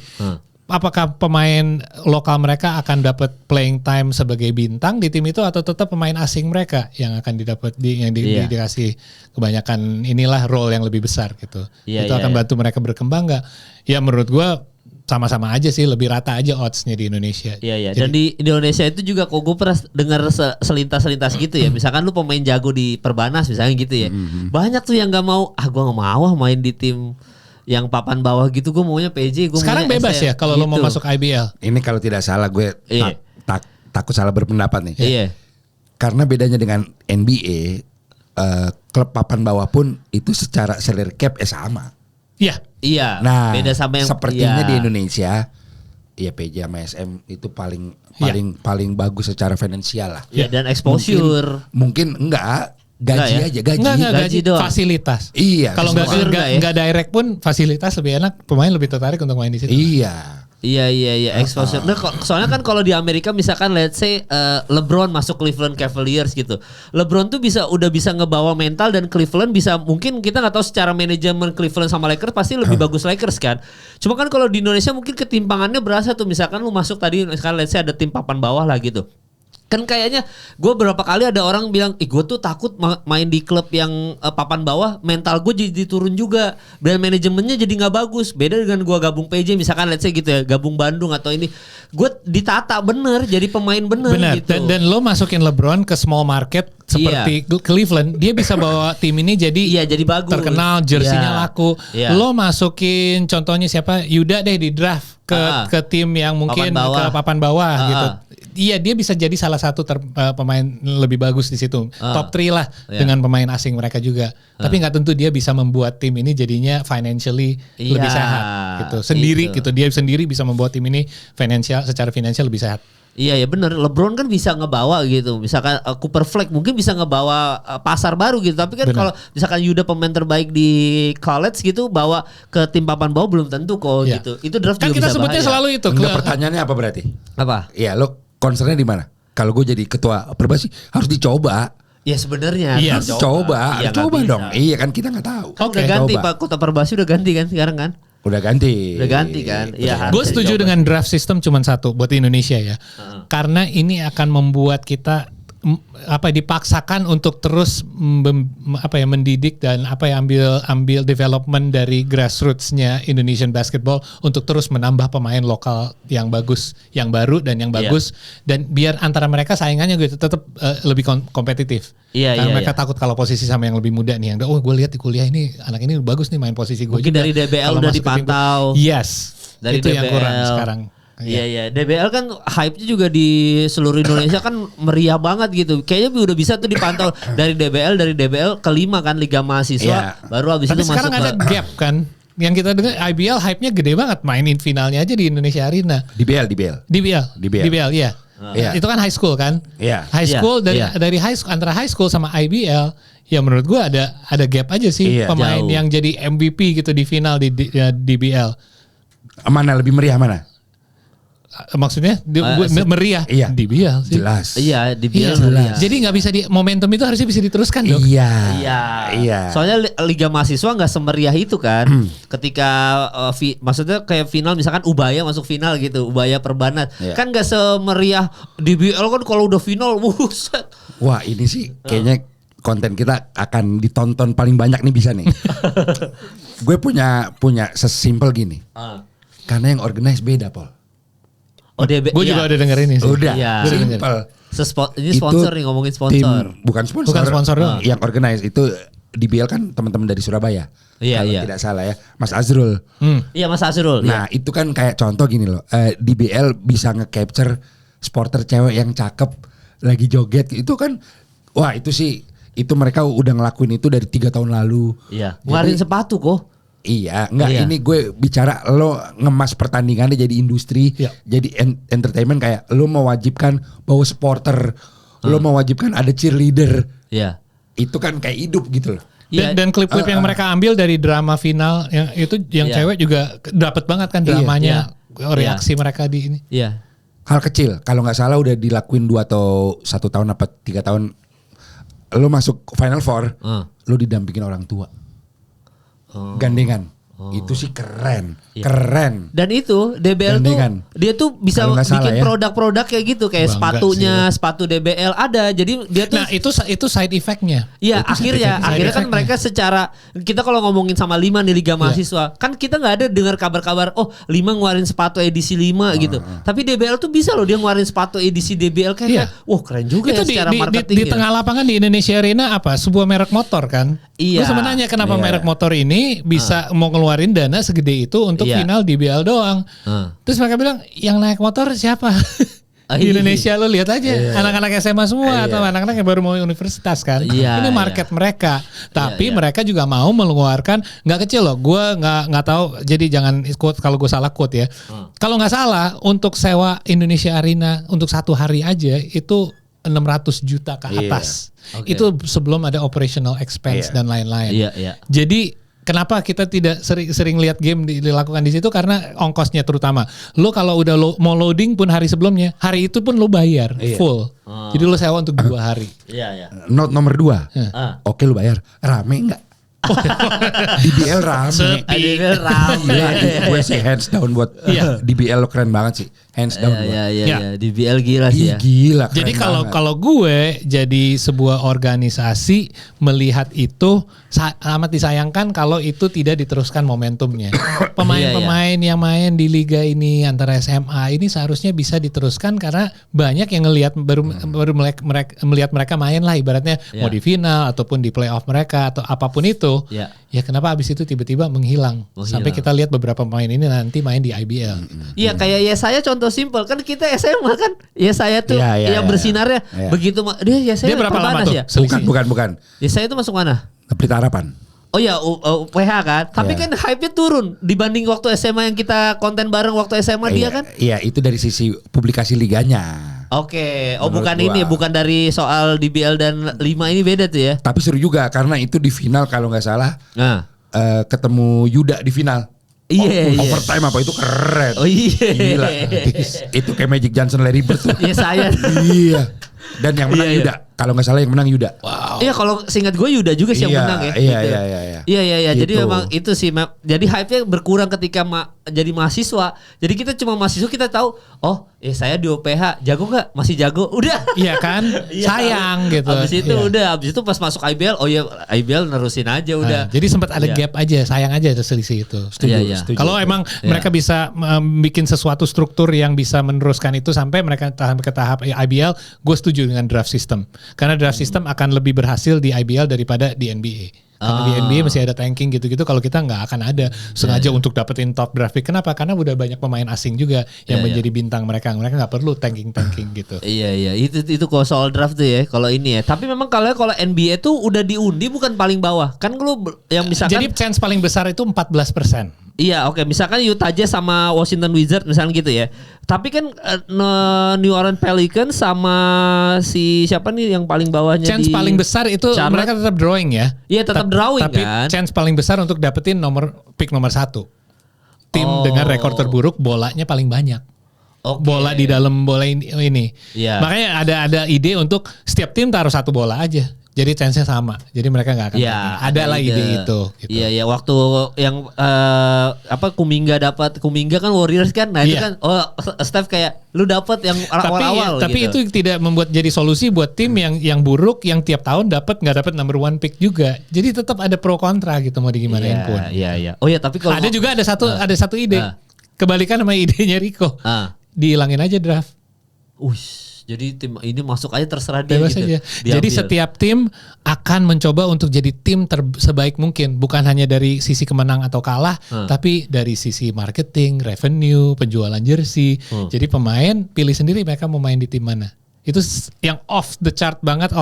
Apakah pemain lokal mereka akan dapat playing time sebagai bintang di tim itu atau tetap pemain asing mereka yang akan dikasih kebanyakan inilah role yang lebih besar gitu. Itu akan bantu mereka berkembang nggak? Ya menurut gua sama-sama aja sih, lebih rata aja odds-nya di Indonesia. Jadi, dan di Indonesia itu juga kok gue pernah dengar selintas gitu ya. Misalkan lu pemain jago di Perbanas misalnya gitu ya. Banyak tuh yang nggak mau, gue nggak mau main di tim yang papan bawah gitu, gue maunya PJ. Sekarang bebas SM, ya kalau lo mau masuk IBL. Ini kalau tidak salah gue takut salah berpendapat nih. Karena bedanya dengan NBA, klub papan bawah pun itu secara salary cap sama. Nah, beda sama yang sepertinya di Indonesia, ya PJ sama SM itu paling bagus secara finansial lah. Dan exposure. Mungkin enggak. Gaji doang. Fasilitas. Kalau nggak direct pun fasilitas lebih enak, pemain lebih tertarik untuk main di situ. Iya, exposure. Nah, soalnya kan kalau di Amerika misalkan let's say LeBron masuk Cleveland Cavaliers gitu. LeBron tuh udah bisa ngebawa mental, dan Cleveland bisa, mungkin kita nggak tahu secara manajemen Cleveland sama Lakers pasti lebih bagus Lakers kan. Cuma kan kalau di Indonesia mungkin ketimpangannya berasa tuh, misalkan lu masuk tadi misalkan let's say ada tim papan bawah lah gitu. Kan kayaknya gue berapa kali ada orang bilang, gue tuh takut main di klub yang papan bawah, mental gue jadi turun juga, dan manajemennya jadi nggak bagus. Beda dengan gue gabung PJ misalkan let's say gitu ya, gabung Bandung atau ini, gue ditata bener jadi pemain bener gitu. Dan lo masukin LeBron ke small market seperti Cleveland, dia bisa bawa tim ini jadi bagus, terkenal, jersinya laku. Lo masukin contohnya siapa, Yuda deh di draft ke tim yang mungkin ke papan bawah gitu. Iya, dia bisa jadi salah satu pemain lebih bagus di situ. Top 3 lah dengan pemain asing mereka juga. Tapi nggak tentu dia bisa membuat tim ini jadinya financially lebih sehat gitu. Gitu. Dia sendiri bisa membuat tim ini secara finansial lebih sehat. Iya bener, LeBron kan bisa ngebawa gitu. Misalkan Cooper Flag mungkin bisa ngebawa pasar baru gitu. Tapi kan kalau misalkan Yuda pemain terbaik di college gitu, bawa ke tim papan bawah belum tentu kok gitu. Itu draft kan juga kita sebutnya bahaya. Selalu itu. Pertanyaannya apa berarti? Apa? Iya, lo concernnya di mana? Kalau gue jadi ketua Perbasi harus dicoba. Ya sebenarnya coba dong. Iya kan, kita nggak tahu. Udah ganti Pak, Kota Perbasi udah ganti kan sekarang kan? Udah ganti kan. Iya. Gue setuju dengan draft system cuma satu buat Indonesia ya. Karena ini akan membuat kita dipaksakan untuk terus mendidik dan ambil development dari grassroots-nya Indonesian basketball untuk terus menambah pemain lokal yang bagus, yang baru dan yang bagus, dan biar antara mereka saingannya gitu tetap lebih kompetitif. Karena mereka takut kalau posisi sama yang lebih muda nih, yang gue lihat di kuliah ini anak ini bagus nih main posisi gue. Mungkin juga dari DBL udah dipantau. Yes. Dari itu DBL. Yang kurang sekarang. Iya. DBL kan hype-nya juga di seluruh Indonesia kan meriah banget gitu. Kayaknya udah bisa tuh dipantau dari DBL kelima kan Liga Mahasiswa, baru habis itu masuk ke. Tapi sekarang ada gap kan. Yang kita dengar IBL hype-nya gede banget, mainin finalnya aja di Indonesia Arena. DBL ya. Itu kan high school kan? High school dari antara high school sama IBL, ya menurut gua ada gap aja sih pemain jauh yang jadi MVP gitu di final di DBL. Mana lebih meriah mana? Maksudnya meriah DBL sih. Jelas. Iya, DBL jelas. Jadi nggak bisa momentum itu harusnya bisa diteruskan dong. Iya. Soalnya Liga Mahasiswa nggak semeriah itu kan. Ketika maksudnya kayak final misalkan Ubaya masuk final gitu, Ubaya Perbanas. Kan nggak semeriah DBL kan kalau udah final, buset. Wah, ini sih kayaknya konten kita akan ditonton paling banyak nih bisa nih. Gue punya sesimpel gini. Karena yang organize beda, Paul. Gue juga udah denger ini sih. Udah, simple. Ini sponsor nih, ngomongin sponsor. Bukan sponsor dong. Yang organize itu DBL kan teman-teman dari Surabaya. Kalau tidak salah ya, Mas Azrul. Iya, Mas Azrul. Nah, itu kan kayak contoh gini loh. DBL bisa nge-capture sporter cewek yang cakep lagi joget. Itu kan, wah itu sih, itu mereka udah ngelakuin itu dari 3 tahun lalu. Iya. Ngeluarin sepatu kok. Iya, ini gue bicara lo ngemas pertandingannya jadi industri, jadi entertainment, kayak lo mewajibkan bawa supporter, lo mewajibkan ada cheerleader. Iya. Itu kan kayak hidup gitu loh. Dan klip-klip yang mereka ambil dari drama final yang itu yang cewek juga dapat banget kan dramanya, reaksi mereka di ini. Iya. Hal kecil, kalau nggak salah udah dilakuin 2 atau 1 tahun apa 3 tahun, lo masuk Final Four, lo didampingin orang tua. Gandengan. Itu sih keren. Dan itu DBL gandengan tuh dia tuh bisa bikin produk-produk kayak gitu, kayak sepatunya, sepatu DBL ada. Jadi dia tuh. Nah, itu side effect-nya. Iya, akhirnya kan mereka secara, kita kalau ngomongin sama Lima nih Liga Mahasiswa, kan kita nggak ada dengar kabar-kabar Lima ngeluarin sepatu edisi 5 gitu. Tapi DBL tuh bisa loh dia ngeluarin sepatu edisi DBL kayak wah keren juga itu ya secara marketing. Di tengah lapangan di Indonesia Arena apa? Sebuah merek motor kan? Iya. Gue sebenarnya kenapa merek motor ini bisa mau ngeluarin dana segede itu untuk final DBL doang. Terus mereka bilang yang naik motor siapa? Di Indonesia lo lihat aja anak-anak SMA semua atau anak-anak yang baru mau universitas kan. Ini market mereka. Tapi mereka juga mau mengeluarkan, nggak kecil loh. Gue nggak tahu. Jadi jangan quote kalau gue salah quote ya. Kalau nggak salah untuk sewa Indonesia Arena untuk 1 hari aja itu 600 juta ke atas. Itu sebelum ada operational expense dan lain-lain. Jadi kenapa kita tidak sering lihat game dilakukan di situ, karena ongkosnya terutama. Lo kalau udah mau loading pun hari sebelumnya, hari itu pun lo bayar full. Jadi lo sewa untuk 2 hari. Note nomor 2. Oke, lo bayar. Rame enggak? DBL rame. DBL rame. Gue sih hands down buat DBL, lo keren banget sih. Hands down. Iya. DBL gila sih ya. Gila. Jadi kalau gue jadi sebuah organisasi melihat itu amat disayangkan kalau itu tidak diteruskan momentumnya. Pemain-pemain yang main di liga ini antara SMA ini seharusnya bisa diteruskan, karena banyak yang ngelihat baru melihat mereka main lah ibaratnya mau di final ataupun di playoff mereka atau apapun itu. Ya kenapa abis itu tiba-tiba menghilang sampai kita lihat beberapa pemain ini nanti main di IBL. Iya kayak saya contoh simpel kan, kita SMA kan saya tuh yang bersinarnya begitu saya dia berapa lama tuh? Ya? Bukan. Saya tuh masuk mana? Pelita Harapan. Oh ya UPH kan. Tapi kan hype-nya turun dibanding waktu SMA yang kita konten bareng waktu SMA dia kan. Iya, itu dari sisi publikasi liganya. Oke. Bukan dari soal DBL dan 5 ini beda tuh ya. Tapi seru juga karena itu di final kalau nggak salah. Ketemu Yuda di final. Iya. Overtime apa itu keren. Oh iya. Gila. Itu kayak Magic Johnson, Larry Bird tuh. Iya saya. Iya. Dan yang menang Yuda. Kalau nggak salah yang menang Yuda. Wow. Iya kalau seingat gue Yuda juga sih yang menang ya. Iya. Iya. Jadi memang itu sih. Jadi hype-nya berkurang ketika jadi mahasiswa. Jadi kita cuma mahasiswa, kita tahu, saya di OPH jago nggak? Masih jago. Udah. Iya kan? Sayang gitu. Abis itu abis itu pas masuk IBL, IBL nerusin aja udah. Jadi sempat ada gap aja, sayang aja selisih itu. Setuju. Kalau emang mereka bisa bikin sesuatu struktur yang bisa meneruskan itu sampai mereka ke tahap IBL, gue setuju dengan draft system. Karena draft system akan lebih berhasil di IBL daripada di NBA. Karena di NBA masih ada tanking gitu-gitu, kalau kita nggak akan ada sengaja untuk dapetin top draft pick. Kenapa? Karena udah banyak pemain asing juga yang menjadi bintang mereka nggak perlu tanking gitu. Iya itu kalau soal draft tuh ya, kalau ini ya. Tapi memang kalau NBA tuh udah diundi bukan paling bawah kan, lu yang misalkan. Jadi chance paling besar itu 14%. Iya, oke. Misalkan Utah Jazz sama Washington Wizards misalnya gitu ya. Tapi kan New Orleans Pelicans sama si siapa nih yang paling bawahnya chance paling besar itu Charlotte, mereka tetap drawing ya. Iya, tetap drawing tapi kan. Chance paling besar untuk dapetin pick nomor 1. Tim dengan rekor terburuk bolanya paling banyak. Bola di dalam bola ini. Yeah. Makanya ada ide untuk setiap tim taruh 1 bola aja. Jadi chance-nya sama. Jadi mereka nggak akan. Adalah ide itu. Gitu. Iya, waktu yang Kuminga kan Warriors kan. Nah itu kan Steph kayak lu dapat yang awal-awal. Tapi gitu. itu tidak membuat jadi solusi buat tim yang buruk yang tiap tahun nggak dapat number 1 pick juga. Jadi tetap ada pro kontra gitu mau digimanain pun. Iya. Oh ya, tapi kalau ada juga ada satu ide. Kebalikan sama idenya Rico. Dihilangin aja draft. Jadi tim ini masuk aja terserah dia gitu. Jadi setiap tim akan mencoba untuk jadi tim sebaik mungkin. Bukan hanya dari sisi kemenang atau kalah, tapi dari sisi marketing, revenue, penjualan jersey. Jadi pemain pilih sendiri mereka mau main di tim mana. Itu yang off the chart banget,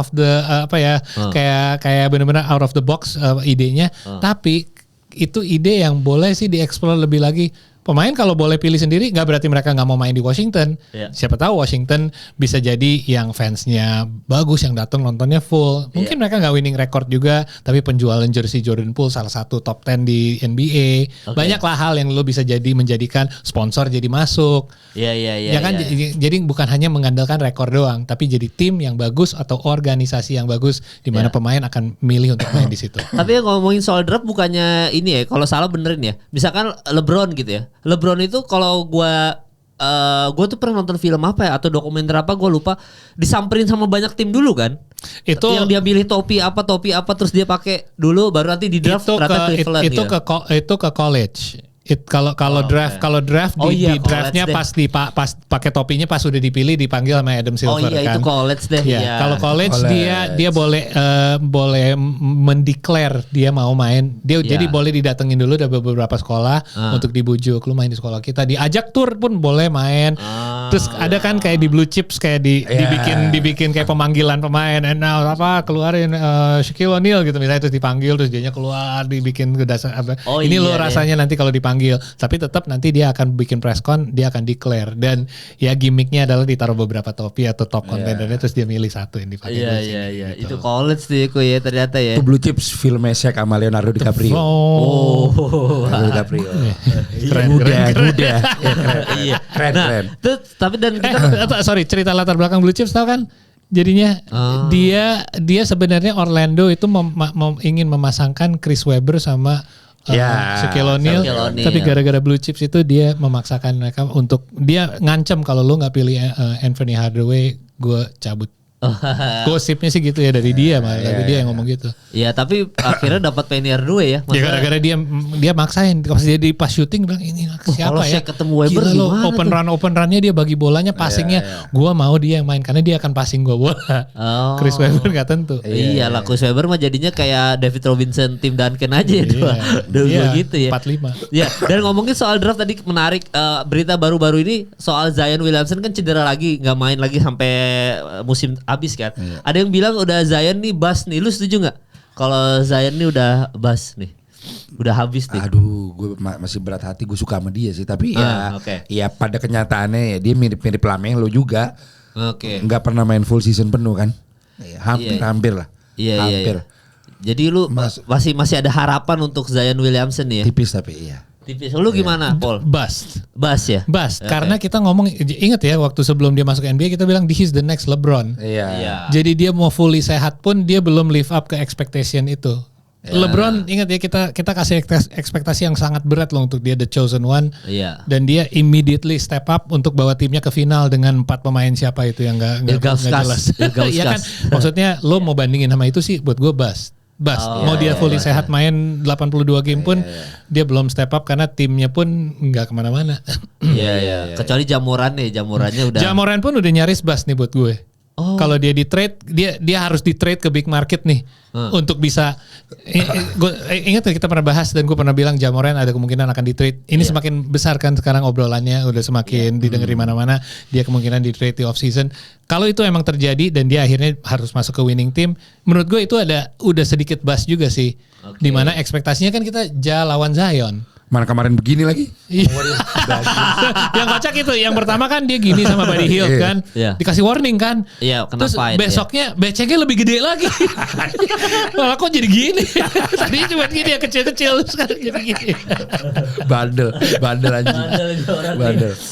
kayak benar-benar out of the box idenya. Tapi itu ide yang boleh sih dieksplor lebih lagi. Pemain kalau boleh pilih sendiri nggak berarti mereka nggak mau main di Washington. Siapa tahu Washington bisa jadi yang fansnya bagus, yang datang nontonnya full. Mungkin mereka nggak winning record juga, tapi penjualan jersey Jordan Poole salah satu top 10 di NBA. Banyaklah hal yang lo bisa jadi menjadikan sponsor jadi masuk. Ya kan. Jadi bukan hanya mengandalkan rekor doang, tapi jadi tim yang bagus atau organisasi yang bagus di mana pemain akan milih untuk main di situ. Tapi ngomongin soal draft bukannya ini ya, kalau salah benerin ya. Misalkan LeBron gitu ya. LeBron itu kalau gue tuh pernah nonton film apa ya atau dokumenter apa gue lupa, disamperin sama banyak tim dulu kan. Itu yang dia pilih topi apa terus dia pakai dulu baru nanti di draft ternyata Cleveland itu ke college. Kalau draft di draftnya pas pakai topinya pas udah dipilih dipanggil sama Adam Silver kan. Itu college deh. Kalau college dia boleh mendeklar dia mau main. Jadi boleh didatengin dulu dari beberapa sekolah untuk dibujuk lu main di sekolah kita. Diajak tur pun boleh main. Terus ada kan kayak di Blue Chips kayak dibikin kayak pemanggilan pemain. Keluarin Shaquille O'Neal gitu misalnya, terus dipanggil terus dianya keluar dibikin ke dasar apa. Ini lo rasanya nanti kalau dipanggil. Tapi tetap nanti dia akan bikin press con, dia akan declare dan ya gimmicknya adalah ditaruh beberapa topi atau top contendernya terus dia milih satu yang dipakai. Iya. Itu college tuh ya ternyata ya. Itu Blue Chips filmnya Shaq sama Leonardo DiCaprio. Leonardo DiCaprio. Keren. Tapi dan kita cerita latar belakang Blue Chips tahu kan? Jadinya dia sebenarnya Orlando itu ingin memasangkan Chris Webber sama Shaquille O'Neal, tapi gara-gara Blue Chips itu dia memaksakan mereka untuk dia ngancam kalau lu nggak pilih Anthony Hardaway, gue cabut. Gosipnya sih gitu ya dari dia malah dia yang ngomong gitu. Iya, tapi akhirnya dapat Penny Hardaway ya. Ya gara-gara dia maksain pas dia pas syuting bilang ini siapa ya? Ketemu Weber gimana? Open runnya dia bagi bolanya, passingnya gua mau dia yang main karena dia akan passing gua bola. Chris Webber nggak tentu. Iyalah, Chris Webber mah jadinya kayak David Robinson tim Duncan aja ya gitu ya. 45. Ya, dan ngomongin soal draft tadi menarik, berita baru-baru ini soal Zion Williamson kan cedera lagi, nggak main lagi sampai musim habis kan. Ada yang bilang udah Zion nih bust nih. Lu setuju nggak? Kalau Zion nih udah bust nih. Udah habis nih. Aduh, gue masih berat hati, gue suka sama dia sih. Tapi ya pada kenyataannya ya dia mirip-mirip Lamelo juga. Nggak pernah main full season penuh kan. Hampir lah. Iya. Jadi lu masih ada harapan untuk Zion Williamson ya? Tipis tapi iya. Tipis. Lu gimana, Paul? Bust ya? Bust. Karena kita ngomong, ingat ya waktu sebelum dia masuk NBA kita bilang this is the next LeBron. Iya. Jadi dia mau fully sehat pun dia belum live up ke expectation itu. LeBron ingat ya kita kasih ekspektasi yang sangat berat loh untuk dia the chosen one. Dan dia immediately step up untuk bawa timnya ke final dengan 4 pemain siapa itu yang nggak jelas. Iya kan, maksudnya lo mau bandingin sama itu sih buat gue bust. Mau dia fully sehat main 82 game pun dia belum step up karena timnya pun nggak kemana-mana. Kecuali Jamorannya udah. Jamoran pun udah nyaris bust nih buat gue. Kalau dia di trade, dia harus di trade ke big market nih untuk bisa. Ingat kita pernah bahas dan gue pernah bilang Jamoran ada kemungkinan akan di trade. Ini semakin besar kan sekarang obrolannya udah semakin didengar di mana-mana. Dia kemungkinan di trade di off season. Kalau itu emang terjadi dan dia akhirnya harus masuk ke winning team, menurut gue itu udah sedikit bust juga sih. Dimana ekspektasinya kan kita lawan Zion. Mana kemarin begini lagi? Yang kocak itu, yang pertama kan dia gini sama Buddy Hield kan, dikasih warning kan. Terus besoknya beceknya lebih gede lagi. Malah kok jadi gini? Tadi cuma gini ya kecil-kecil, sekarang jadi gini. Bandel anjing.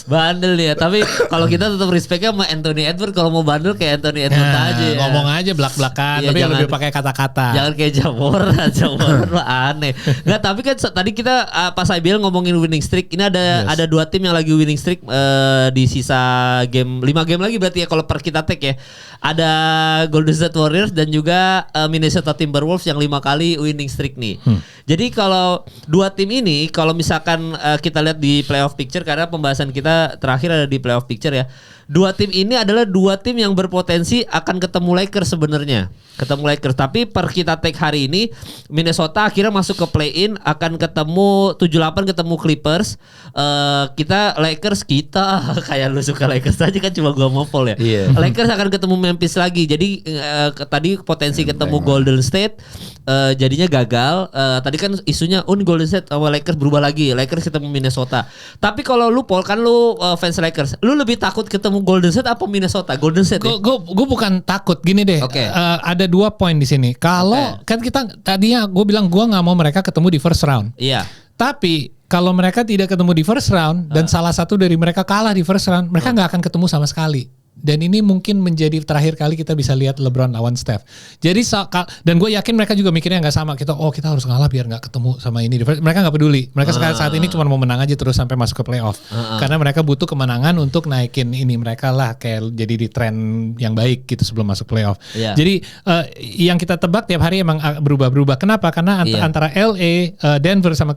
Bandel ya. Tapi kalau kita tetap respectnya sama Anthony Edwards, kalau mau bandel kayak Anthony Edwards aja. Ya. Ngomong aja belak-belakan, tapi lebih pakai kata-kata. Jangan kayak Jamoran lah aneh. Nggak, tapi kan tadi kita pas IBL ngomongin winning streak, ini ada 2 tim yang lagi winning streak di sisa game 5 game lagi berarti ya kalau per kita take ya. Ada Golden State Warriors dan juga Minnesota Timberwolves yang 5 kali winning streak nih. Jadi kalau 2 tim ini kalau misalkan kita lihat di playoff picture, karena pembahasan kita terakhir ada di playoff picture ya. 2 tim ini adalah 2 tim yang berpotensi akan ketemu Lakers sebenarnya. Tapi per kita take hari ini Minnesota akhirnya masuk ke play-in, akan ketemu 78 ketemu Clippers. Lakers kayak lu suka Lakers aja kan, cuma gua mau Paul ya. Lakers akan ketemu Memphis lagi. Jadi tadi potensi ketemu Golden State jadinya gagal. Tadi kan isunya Golden State sama Lakers berubah lagi. Lakers ketemu Minnesota. Tapi kalau lu Paul kan lu fans Lakers, lu lebih takut ketemu Golden State apa Minnesota? Golden State. Gue bukan takut, gini deh. Ada 2 poin di sini. Kalau kan kita tadinya gue bilang gue nggak mau mereka ketemu di first round. Iya. Tapi kalau mereka tidak ketemu di first round dan salah satu dari mereka kalah di first round, mereka nggak akan ketemu sama sekali. Dan ini mungkin menjadi terakhir kali kita bisa lihat LeBron lawan Steph. Jadi dan gue yakin mereka juga mikirnya nggak sama. Kita harus ngalah biar nggak ketemu sama ini. Mereka nggak peduli. Mereka saat ini cuma mau menang aja terus sampai masuk ke playoff. Karena mereka butuh kemenangan untuk naikin ini mereka lah kayak jadi di tren yang baik gitu sebelum masuk playoff. Jadi yang kita tebak tiap hari emang berubah-berubah. Kenapa? Karena antara LA, Denver sama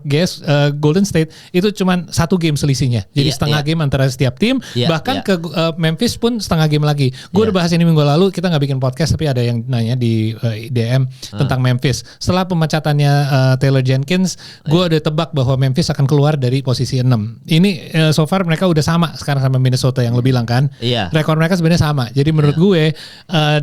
Golden State itu cuma 1 game selisihnya. Jadi setengah game antara setiap tim. Bahkan ke Memphis pun setengah game lagi. Gue udah bahas ini minggu lalu, kita gak bikin podcast tapi ada yang nanya di DM tentang Memphis. Setelah pemecatannya Taylor Jenkins, gue udah tebak bahwa Memphis akan keluar dari posisi 6. Ini so far mereka udah sama sekarang sama Minnesota yang lo bilang kan. Rekor mereka sebenarnya sama. Jadi menurut gue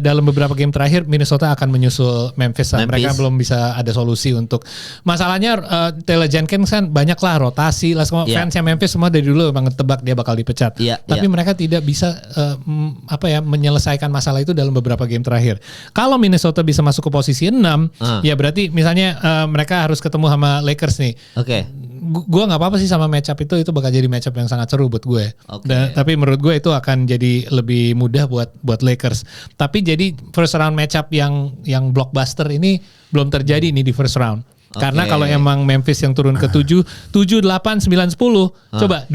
dalam beberapa game terakhir Minnesota akan menyusul Memphis. Mereka belum bisa ada solusi untuk masalahnya Taylor Jenkins kan banyak lah rotasi lah, semua fansnya Memphis semua dari dulu emang tebak dia bakal dipecat. Tapi mereka tidak bisa menyelesaikan masalah itu dalam beberapa game terakhir. Kalau Minnesota bisa masuk ke posisi 6, ya berarti misalnya mereka harus ketemu sama Lakers nih. Gue nggak apa-apa sih sama matchup itu bakal jadi matchup yang sangat seru buat gue. Tapi menurut gue itu akan jadi lebih mudah buat Lakers. Tapi jadi first round matchup yang blockbuster ini belum terjadi nih di first round. Karena kalau emang Memphis yang turun ke 7, 8, 9, 10, coba 2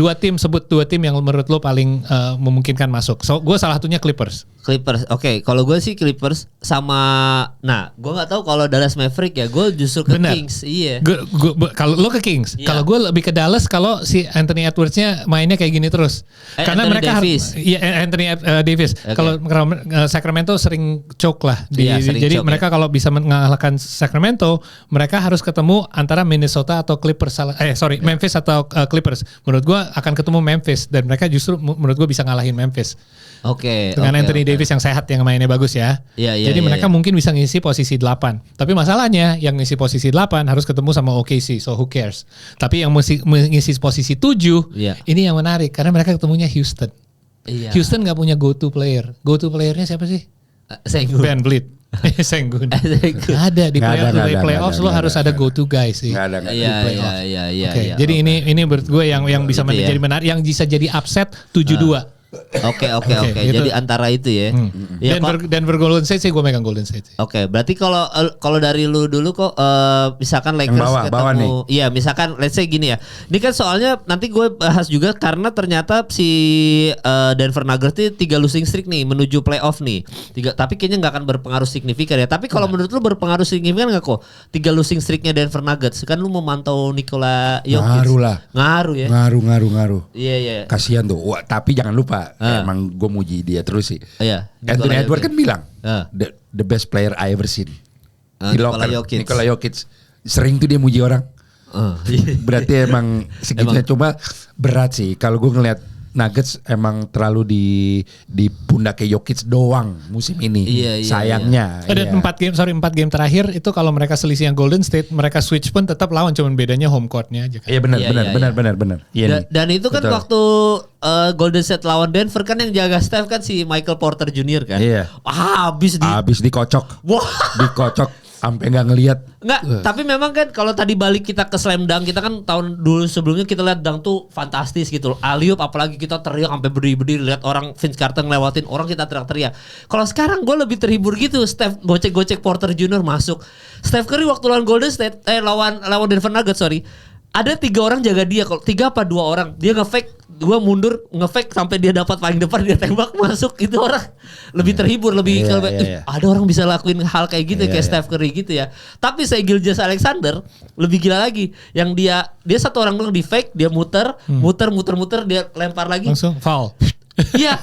tim yang menurut lo paling memungkinkan masuk. So gue salah satunya Clippers. Kalau gue sih Clippers sama, gue nggak tahu kalau Dallas Maverick ya, gue justru ke Kings. Iya. Kalau lo ke Kings, kalau gue lebih ke Dallas kalau si Anthony Edwards-nya mainnya kayak gini terus. Karena Anthony mereka Davis. Anthony Davis. Kalau Sacramento sering choke lah. Jadi mereka kalau bisa mengalahkan Sacramento, mereka harus ketemu antara Minnesota atau Clippers. Memphis atau Clippers. Menurut gue akan ketemu Memphis dan mereka justru menurut gue bisa ngalahin Memphis. Dengan Anthony Davis yang sehat yang mainnya bagus ya. Jadi mereka mungkin bisa ngisi posisi 8. Tapi masalahnya yang ngisi posisi 8 harus ketemu sama OKC, so who cares. Tapi yang ngisi posisi 7 ini yang menarik karena mereka ketemunya Houston. Houston gak punya go-to player. Go-to playernya siapa sih? Van Vliet. Senggun. Ada di playoffs lo harus ada go-to guys sih. Iya. Jadi ini menurut gue yang bisa menjadi menarik, yang bisa jadi upset 7-2. Oke. Gitu. Jadi antara itu ya. Ya, Denver Golden State sih gue megang Golden State. Oke, berarti kalau dari lu dulu kok misalkan Lakers bawah ketemu, iya misalkan let's say gini ya. Ini kan soalnya nanti gue bahas juga karena ternyata si Denver Nuggets ini 3 losing streak nih menuju playoff nih. Tapi kayaknya nggak akan berpengaruh signifikan ya. Tapi kalau menurut lu berpengaruh signifikan nggak kok 3 losing streaknya Denver Nuggets? Kan lu memantau Nikola Jokic. Ngaruh lah. Ngaruh ya. Ngaruh. Iya. Kasihan tuh. Wah, tapi jangan lupa emang gue muji dia terus sih. Iya. Anthony Edwards kan bilang the best player I ever seen. Di locker. Nikola Jokic. Sering tuh dia muji orang. Berarti emang segitunya. Coba berat sih. Kalau gue ngeliat Nuggets emang terlalu di pundaknya Jokic doang musim ini. Iya, sayangnya. Ada 4 game terakhir itu kalau mereka selisih yang Golden State, mereka switch pun tetap lawan, cuman bedanya home courtnya aja kan. Iya benar. Iya, dan itu kan betul. Waktu Golden State lawan Denver kan yang jaga Steph kan si Michael Porter Jr. kan. Iya. Habis dikocok. Wah. Dikocok sampai nggak ngelihat. Nggak, tapi memang kan kalau tadi balik kita ke slam dunk, kita kan tahun dulu sebelumnya kita lihat dunk tuh fantastis gitu loh. Alley-oop apalagi kita teriak sampai berdiri-berdiri lihat orang Vince Carter ngelewatin orang kita teriak-teriak. Kalau sekarang gue lebih terhibur gitu, Steph gocek-gocek Porter Jr. masuk. Steph Curry waktu lawan Golden State lawan Denver Nuggets ada 3 orang jaga dia, kalau 3 apa 2 orang dia nge-fake, gue mundur nge-fake sampai dia dapat paling depan, dia tembak masuk. Itu orang lebih terhibur, lebih ada orang bisa lakuin hal kayak gitu kayak Steph Curry gitu ya. Tapi saya Gilgeous-Alexander lebih gila lagi, yang dia satu orang doang di fake, dia muter, dia lempar lagi langsung foul. Iya.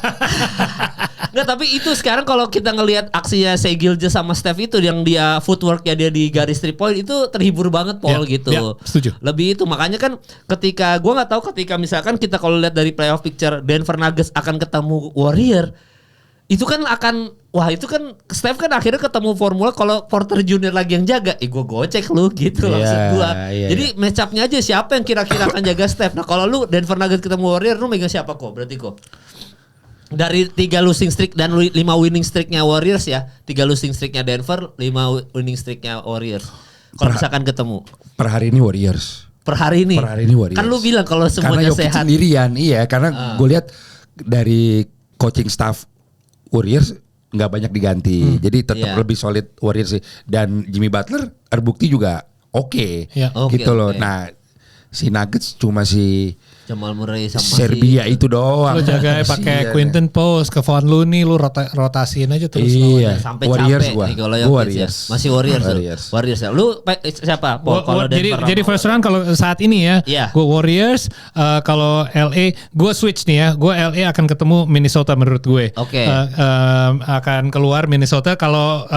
Nggak, tapi itu sekarang kalau kita ngelihat aksinya Shai Gilgeous sama Steph itu yang dia footworknya dia di garis 3 point itu terhibur banget Paul gitu. Setuju. Lebih itu makanya kan ketika gua nggak tahu ketika misalkan kita kalau lihat dari playoff picture Denver Nuggets akan ketemu Warrior, itu kan itu kan Steph kan akhirnya ketemu formula kalau Porter Junior lagi yang jaga, gue gocek lu gitu maksud gue. Jadi match up-nya aja siapa yang kira-kira akan jaga Steph. Nah kalau lu Denver Nuggets ketemu Warrior, lu megang siapa kok? Berarti kok dari 3 losing streak dan 5 winning streaknya Warriors ya, 3 losing streaknya Denver, 5 winning streaknya Warriors. Kalau misalkan ketemu per hari ini Warriors. Per hari ini Warriors. Kan lu bilang kalau semuanya karena sehat. Sendirian, iya. Karena gue lihat dari coaching staff Warriors nggak banyak diganti, jadi tetap lebih solid Warriors sih. Dan Jimmy Butler terbukti juga oke. Gitu loh. Nah si Nuggets cuma si Jamal Murray sama Serbia itu doang. Lu jaga pakai Quinton Post, ke Von Looney, lu rotasiin aja terus. Iya. Sampai Warriors capek gua. Nih, Warriors. Ya. Masih Warriors ya. Lu siapa? Kalau jadi first round kalau saat ini ya, gue Warriors. Kalau LA, gue switch nih ya. Gue LA akan ketemu Minnesota menurut gue. Oke. Akan keluar Minnesota. Kalau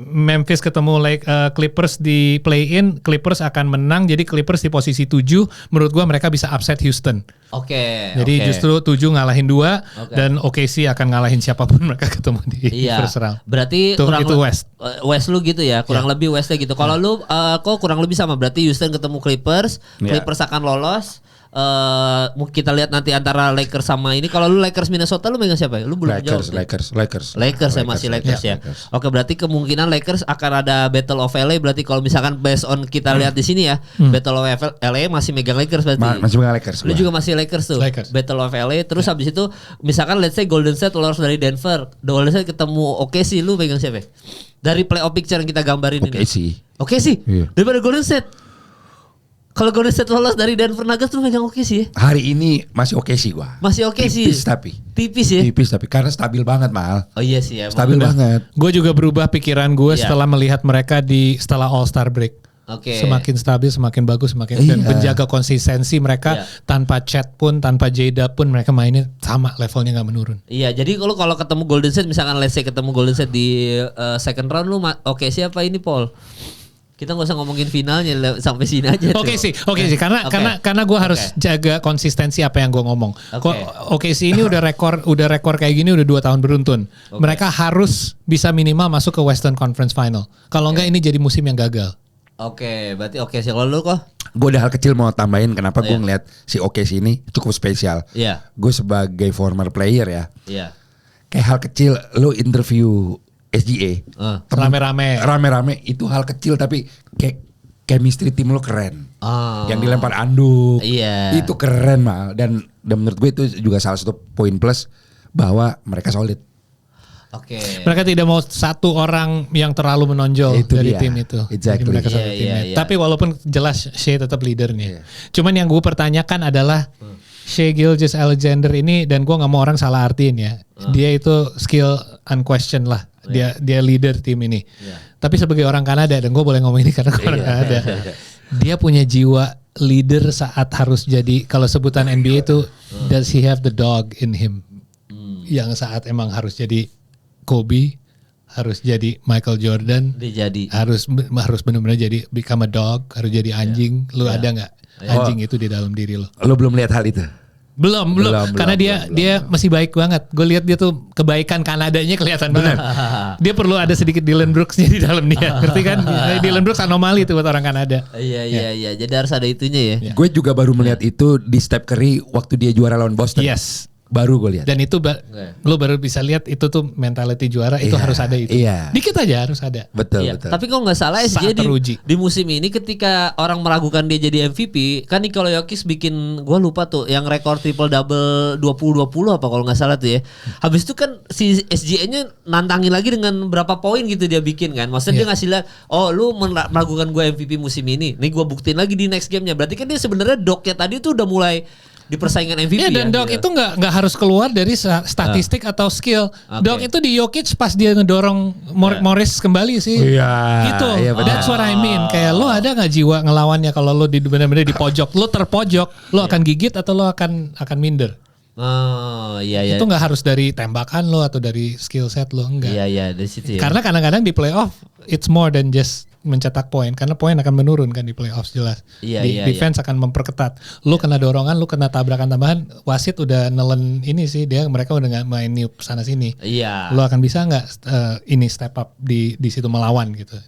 Memphis ketemu Clippers di play-in, Clippers akan menang. Jadi Clippers di posisi 7. Menurut gue mereka bisa upset Houston. Jadi justru 7 ngalahin 2 dan OKC akan ngalahin siapapun mereka ketemu di first round. Berarti itu West. West lu gitu ya, kurang lebih Westnya gitu. Kalau lu kok kurang lebih sama, berarti Houston ketemu Clippers, Clippers akan lolos. Kita lihat nanti antara Lakers sama ini. Kalau lu Lakers Minnesota lu megang siapa ya? Lu belum jawab. Lakers ya, masih Lakers ya. Oke, berarti kemungkinan Lakers akan ada Battle of LA. Berarti kalau misalkan based on kita lihat di sini ya, Battle of LA masih megang Lakers berarti. Masih megang Lakers. Lu juga masih Lakers tuh. Battle of LA. Terus habis itu misalkan let's say Golden State lolos dari Denver, Golden State ketemu OKC, lu megang siapa? Dari playoff picture yang kita gambarin ini. OKC. Daripada Golden State. Kalau Golden State lolos dari Denver Nuggets, lu megang oke sih ya? Hari ini masih oke sih gua. Masih oke sih. Tipis ya? Tipis tapi karena stabil banget Mal. Oh iya sih ya. Stabil banget. Gue juga berubah pikiran gue setelah melihat mereka setelah All-Star break. Semakin stabil, semakin bagus, dan menjaga konsistensi mereka tanpa Chet pun, tanpa Jada pun mereka mainnya sama, levelnya nggak menurun. Iya, jadi kalau ketemu Golden State, misalkan let's say ketemu Golden State di second round, lu oke siapa ini Paul? Kita nggak usah ngomongin finalnya sampai sini aja. Oke sih, karena gue harus jaga konsistensi apa yang gue ngomong. Oke sih, ini udah rekor kayak gini udah 2 tahun beruntun. Mereka harus bisa minimal masuk ke Western Conference Final. Kalau enggak ini jadi musim yang gagal. Berarti sih. Kalau lu kok? Gue ada hal kecil mau tambahin kenapa gue ngeliat si OKC ini cukup spesial. Gue sebagai former player ya. Kayak hal kecil, lu interview SGA rame-rame itu hal kecil tapi kayak chemistry tim lo keren. Oh. Yang dilempar anduk. Iya. Itu keren mal. Dan menurut gue itu juga salah satu poin plus bahwa mereka solid. Oke. Mereka tidak mau satu orang yang terlalu menonjol Itu dari dia. tim itu. Exactly. Jadi mereka satu Iya, timnya. iya. Tapi walaupun jelas Shea tetap leadernya. Iya. Cuman yang gue pertanyakan adalah Shea Gilgeous-Alexander ini, dan gue nggak mau orang salah artiin ya. Dia itu skill unquestioned lah. Dia leader tim ini. Tapi sebagai orang Kanada, dan gue boleh ngomong ini karena gue orang Kanada. Dia punya jiwa leader saat harus jadi, kalau sebutan NBA itu does he have the dog in him? Yang saat emang harus jadi Kobe, harus jadi Michael Jordan, Dia jadi. harus benar-benar jadi become a dog, harus jadi anjing. Lu ada nggak anjing itu di dalam diri lu? Lo belum lihat hal itu? Belum. Karena dia masih baik banget. Gue lihat dia tuh kebaikan Kanadanya kelihatan banget. Dia perlu ada sedikit Dylan Brooksnya di dalam dia. Ngerti kan? Dylan Brooks anomali tuh buat orang Kanada. Iya. Jadi harus ada itunya ya. Gue juga baru melihat itu di Steph Curry waktu dia juara lawan Boston. Yes. Baru gue lihat. Dan itu lu baru bisa lihat itu tuh mentality juara itu harus ada itu. Iya. Dikit aja harus ada. Betul. Tapi kalau nggak salah SJ Saat teruji. di musim ini ketika orang meragukan dia jadi MVP, kan Nikola Jokic bikin, gue lupa tuh yang rekor triple double 20-20 apa kalau nggak salah tuh ya. Habis itu kan si SGA-nya nantangin lagi dengan berapa poin gitu dia bikin kan. Maksudnya dia ngasih lihat, oh lu meragukan gue MVP musim ini, nih gue buktiin lagi di next game-nya. Berarti kan dia sebenarnya dognya tadi tuh udah mulai di persaingan MVP. Iya, dan dog gitu. itu nggak harus keluar dari statistik atau skill. Oke. Dog itu di Jokic pas dia ngedorong Morris kembali sih. Iya. Gitu. Iya, benar. That's what I mean. Kayak lo ada nggak jiwa ngelawannya kalau lo benar-benar di pojok, lo terpojok, lo akan gigit atau lo akan minder. Oh iya. Itu nggak harus dari tembakan lo atau dari skill set lo, enggak. Iya dari situ ya. Karena kadang-kadang di playoff it's more than just mencetak poin, karena poin akan menurun kan di playoffs jelas. Iya. Defense akan memperketat. Lu kena dorongan, lu kena tabrakan tambahan, wasit udah nelen ini sih, mereka udah nggak main niup sana sini. Iya. Lu akan bisa nggak ini step up di situ melawan gitu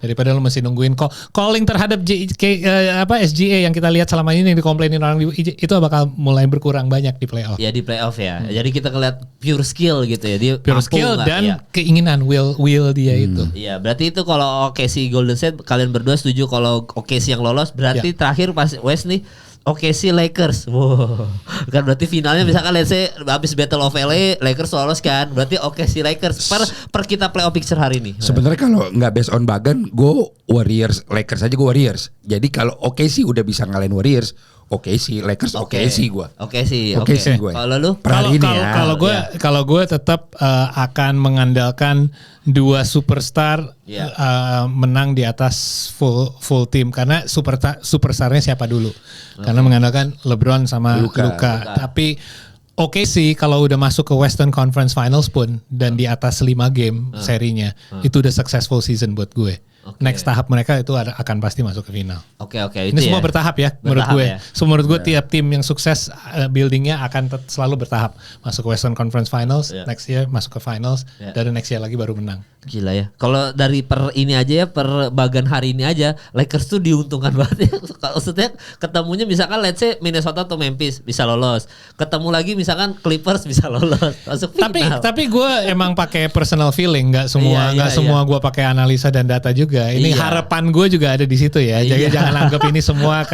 daripada lu mesti nungguin calling terhadap SGA yang kita lihat selama ini yang dikomplainin orang itu bakal mulai berkurang banyak di playoff. Ya di playoff ya. Jadi kita ngeliat pure skill gitu ya. Dia Pure skill dan keinginan will dia itu. Iya, berarti itu kalau OKC Golden State kalian berdua setuju kalau OKC yang lolos, berarti terakhir pas West nih OKC Lakers. Wow. Kan berarti finalnya misalkan let's say habis Battle of LA Lakers lolos kan. Berarti OKC Lakers per kita playoff picture hari ini. Sebenarnya kalau nggak based on Bagan, gue Warriors, Lakers aja gue Warriors. Jadi kalau OKC udah bisa ngalahin Warriors, OKC, Lakers, OKC gue. OKC gue. Kalau lu? Kalau gue tetap akan mengandalkan dua superstar menang di atas full team, karena superstarnya siapa dulu? Karena mengandalkan LeBron sama Luka. Tapi OKC kalau udah masuk ke Western Conference Finals pun dan di atas 5 game serinya, itu udah successful season buat gue. Next tahap mereka itu akan pasti masuk ke final. Oke. Ini semua bertahap ya menurut gue. So, menurut gue tiap tim yang sukses buildingnya akan selalu bertahap. Masuk ke Western Conference Finals, next year masuk ke finals, dari next year lagi baru menang. Gila ya. Kalau dari per ini aja ya, per bagan hari ini aja, Lakers tuh diuntungkan banget ya. Maksudnya ketemunya misalkan let's say Minnesota atau Memphis bisa lolos. Ketemu lagi misalkan Clippers bisa lolos. Masuk final. Tapi gue emang pakai personal feeling, nggak semua gue pakai analisa dan data juga. Ini harapan gue juga ada di situ ya. Jangan anggap ini semua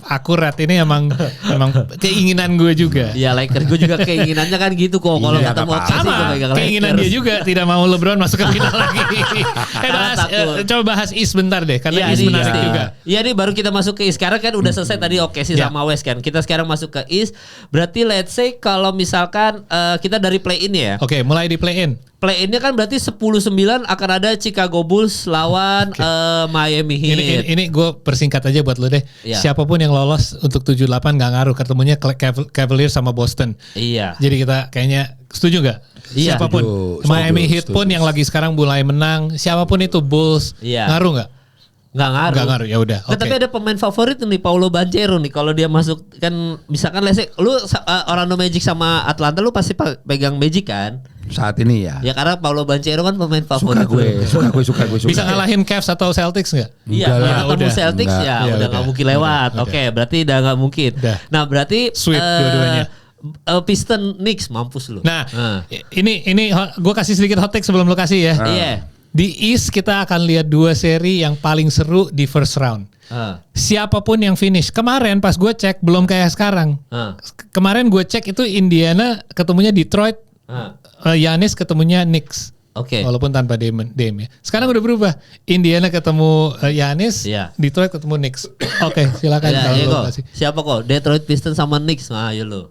akurat. Ini emang keinginan gue juga. Iya, Lakers gue juga keinginannya kan gitu kok. Kalau ketemu sama keinginan dia juga tidak mau LeBron masuk ke final lagi. Coba bahas East bentar deh, karena East menarik juga. Iya nih baru kita masuk ke East. Sekarang kan udah selesai tadi OKC sama West kan. Kita sekarang masuk ke East. Berarti let's say kalau misalkan kita dari play-in ya. Oke, mulai di play-in. Play-innya kan berarti 10-9 akan ada Chicago Bulls lawan Miami Heat. Ini gue persingkat aja buat lo deh. Siapapun yang lolos untuk 7-8 gak ngaruh. Ketemunya Cavaliers sama Boston. Iya. Jadi kita kayaknya setuju gak? Iya. Siapapun. Miami Heat pun yang lagi sekarang mulai menang. Siapapun itu Bulls. Ngaruh gak? Nggak ngaruh. Ya udah. Okay. Tapi ada pemain favorit nih Paolo Banchero nih. Kalau dia masuk kan misalkan lu Orlando Magic sama Atlanta lu pasti pegang Magic kan? Saat ini ya. Ya karena Paolo Banchero kan pemain favorit. Suka gue. Bisa ngalahin Cavs atau Celtics nggak? Iya, ketemu Celtics udah nggak mungkin lewat. Oke, berarti udah nggak mungkin. Nah berarti sweep dua-duanya. Piston Knicks mampus lu. Nah, ini gue kasih sedikit hot take sebelum lu kasih ya. Iya. Di East kita akan lihat 2 seri yang paling seru di first round. Siapapun yang finish. Kemarin pas gue cek belum kayak sekarang. Kemarin gue cek itu Indiana ketemunya Detroit, Giannis ketemunya Knicks. Oke. Walaupun tanpa Dame ya. Sekarang udah berubah. Indiana ketemu Giannis, Detroit ketemu Knicks. Oke, silakan kalau lo kasih. Siapa kok? Detroit Pistons sama Knicks. Nah, ayo lo.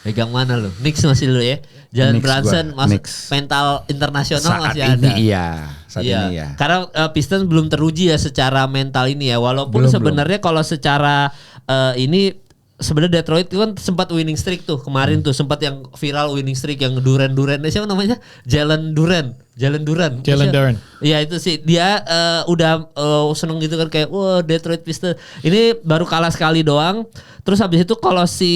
Pegang mana lo? Knicks masih lo ya. Jalen Brunson masuk mental internasional saat masih ini ada. Saat ini iya. Karena Pistons belum teruji ya secara mental ini ya. Walaupun sebenarnya kalau secara ini sebenarnya Detroit itu kan sempat winning streak tuh kemarin tuh, sempat yang viral winning streak yang Duran siapa namanya? Jalen Duran. Iya itu sih dia udah seneng gitu kan kayak wah Detroit Pistons ini baru kalah sekali doang. Terus habis itu kalau si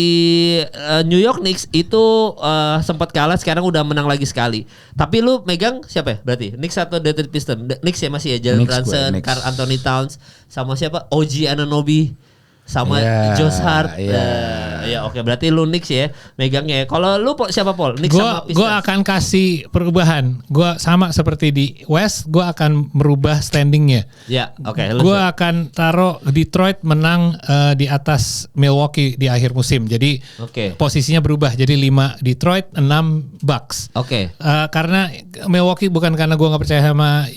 New York Knicks itu sempat kalah, sekarang udah menang lagi sekali. Tapi lu megang siapa ya berarti? Knicks atau Detroit Pistons? Knicks ya masih ya, Jalen Brunson, Karl Anthony Towns sama siapa? OG Anunoby sama Josh Hart. Ya oke, berarti lu Knicks ya megangnya ya. Kalau lu siapa Paul? Knicks sama Pistons. Gue akan kasih perubahan. Gue sama seperti di West, gue akan merubah standingnya. Ya, oke. Gue akan taruh Detroit menang di atas Milwaukee di akhir musim. Jadi posisinya berubah. Jadi 5 Detroit, 6 Bucks. Oke. Karena Milwaukee bukan karena gue nggak percaya sama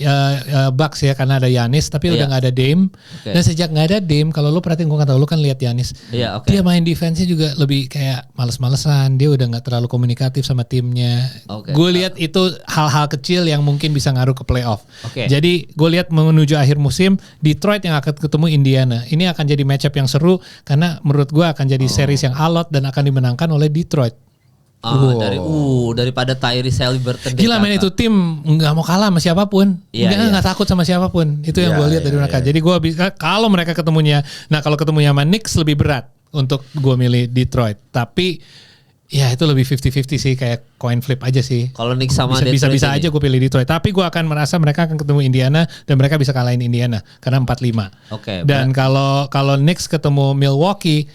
Bucks ya, karena ada Giannis, tapi udah nggak ada Dame. Dan sejak nggak ada Dame, kalau lu perhatiin, gue nggak tahu lu kan lihat Giannis, dia main defense-nya juga lebih kayak males-malesan. Dia udah nggak terlalu komunikatif sama timnya. Gue lihat itu hal-hal kecil yang mungkin bisa ngaruh ke playoff. Jadi gue lihat menuju akhir musim Detroit yang akan ketemu Indiana. Ini akan jadi matchup yang seru karena menurut gue akan jadi series yang alot dan akan dimenangkan oleh Detroit. Daripada Tyrese Haliburton. Gila men, itu tim nggak mau kalah sama siapapun. Nggak takut sama siapapun. Itu yang gue lihat dari mereka. Jadi gue bisa, kalau mereka ketemunya, kalau ketemunya sama Knicks lebih berat untuk gue milih Detroit. Tapi ya itu lebih 50-50 sih, kayak coin flip aja sih. Kalau Knicks sama Detroit bisa aja gue pilih Detroit. Tapi gue akan merasa mereka akan ketemu Indiana dan mereka bisa kalahin Indiana karena 4-5. Dan kalau Knicks ketemu Milwaukee,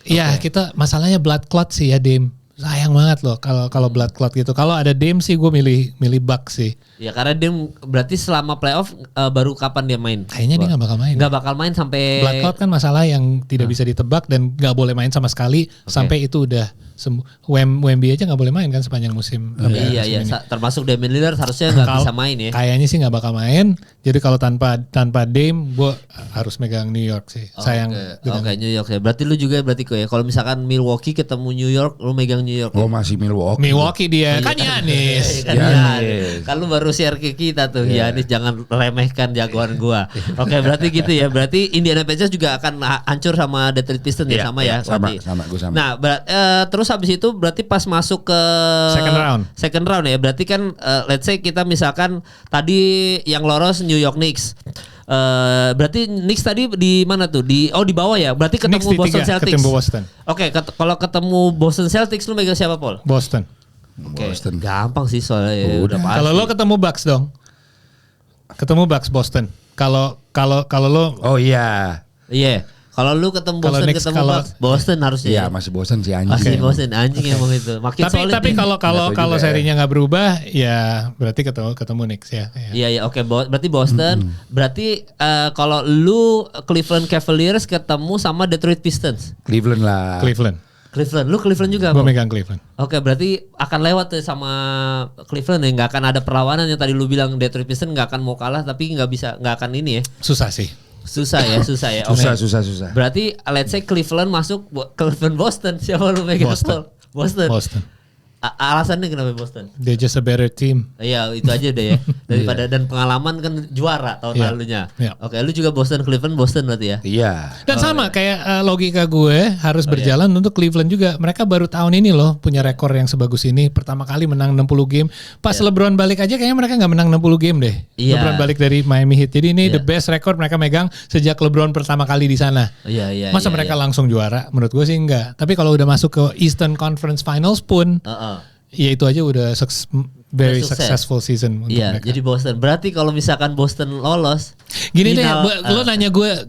ya kita masalahnya blood clot sih ya Dame. Sayang banget loh kalau blood clot gitu. Kalau ada Dame sih gue milih Bucks sih. Ya karena Dame berarti selama playoff baru kapan dia main? Kayaknya dia nggak bakal main. Nggak bakal main sampai. Blood clot kan masalah yang tidak bisa ditebak dan nggak boleh main sama sekali sampai itu udah Wemby aja nggak boleh main kan sepanjang musim. Iya. Termasuk Damian Lillard harusnya nggak bisa main ya. Kayaknya sih nggak bakal main. Jadi kalau tanpa Dame, gue harus megang New York sih. Sayang. Oke, New York ya. Berarti lu juga berarti ya. Kalau misalkan Milwaukee ketemu New York, lu megang New York. Oh masih Milwaukee. Milwaukee dia kan Giannis. Kan lu baru share ke kita tuh Giannis, jangan remehkan jagoan gua. Oke, berarti gitu ya. Berarti Indiana Pacers juga akan hancur sama Detroit Pistons ya sama ya. Sama gue sama. Nah, terus habis itu berarti pas masuk ke second round ya. Berarti kan let's say kita misalkan tadi yang lolos New York Knicks. Berarti Knicks tadi di mana tuh? Di bawah ya. Berarti ketemu Boston Celtics. Oke, kalau ketemu Boston Celtics lu megang siapa, Paul? Boston. Boston. Gampang sih soalnya ya, udah pasti. Kalau lo ketemu Bucks dong. Ketemu Bucks Boston. Kalau lo Kalau lu ketemu Boston Boston harusnya. Iya, masih Boston sih anjing. Masih Boston anjing emang itu. Makin solid. Tapi kalau serinya nggak berubah, ya berarti ketemu Knicks ya. Iya, oke. Berarti Boston. Berarti kalau lu Cleveland Cavaliers ketemu sama Detroit Pistons. Cleveland lah. Lu Cleveland juga. Gue megang Cleveland. Oke, berarti akan lewat tuh sama Cleveland ya. Nggak akan ada perlawanan yang tadi lu bilang Detroit Pistons nggak akan mau kalah, tapi nggak akan ini ya. Susah sih. Susah ya. Okay. Susah. Berarti let's say Cleveland masuk Cleveland Boston, siapa lu megang? Boston. Alasannya kenapa Boston? They're just a better team. Iya, itu aja deh ya. Daripada dan pengalaman kan juara tahun lalunya. Oke, lu juga Boston berarti ya? Iya. Dan sama kayak logika gue harus berjalan untuk Cleveland juga. Mereka baru tahun ini loh punya rekor yang sebagus ini. Pertama kali menang 60 game. Pas LeBron balik aja kayaknya mereka gak menang 60 game deh. LeBron balik dari Miami Heat. Jadi ini the best record mereka megang sejak LeBron pertama kali di sana. Masa mereka langsung juara? Menurut gue sih enggak. Tapi kalau udah masuk ke Eastern Conference Finals pun ya itu aja udah very successful season untuk mereka. Jadi Boston. Berarti kalau misalkan Boston lolos, Gini deh, final, lo nanya gue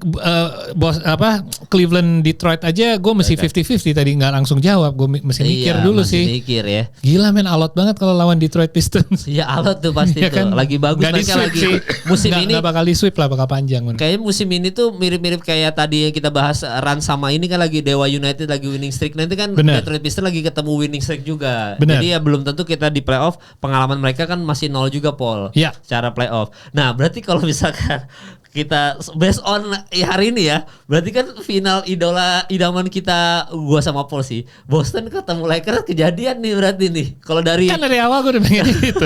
bos apa Cleveland Detroit aja, gue mesti 50-50 tadi nggak langsung jawab, gue mesti mikir dulu masih sih. Mikir ya. Gila men, alot banget kalau lawan Detroit Pistons. Iya alot tuh pasti Iya tuh. kan? Lagi bagus Nggak mereka di-sweep lagi. sih. Musim ini Nggak bakal di-sweep lah, bakal panjang. kayaknya musim ini tuh mirip-mirip kayak tadi yang kita bahas Rans sama ini kan lagi Dewa United lagi winning streak. Nanti kan Bener. Detroit Pistons lagi ketemu winning streak juga. Bener. Jadi ya belum tentu kita di playoff, pengalaman mereka kan masih 0 juga Paul. Iya. Secara playoff. Nah berarti kalau misalkan kita based on hari ini ya, berarti kan final idaman kita gua sama Paul sih. Boston ketemu Lakers kejadian nih berarti nih. Kalau dari Kan dari awal gue udah pengen gitu.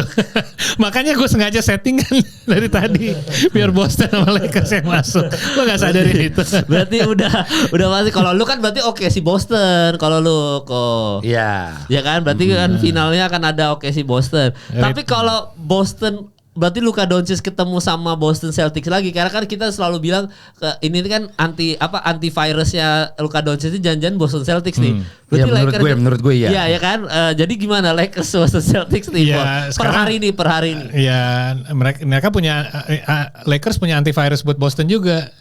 Makanya gue sengaja setting kan dari tadi biar Boston sama Lakers yang masuk. Lo gak sadarin itu. berarti udah pasti. Kalau lu kan berarti oke si Boston. Kalau lu kok Iya. ya kan berarti kan finalnya akan ada oke si Boston. Tapi kalau Boston berarti Luka Doncic ketemu sama Boston Celtics lagi, karena kan kita selalu bilang ini kan anti virusnya Luka Doncic itu jangan-jangan Boston Celtics nih. Ya, menurut gue ya. Iya ya kan. Jadi gimana Lakers Boston Celtics nih Ya, per hari ini. Ya mereka punya Lakers punya antivirus buat Boston juga.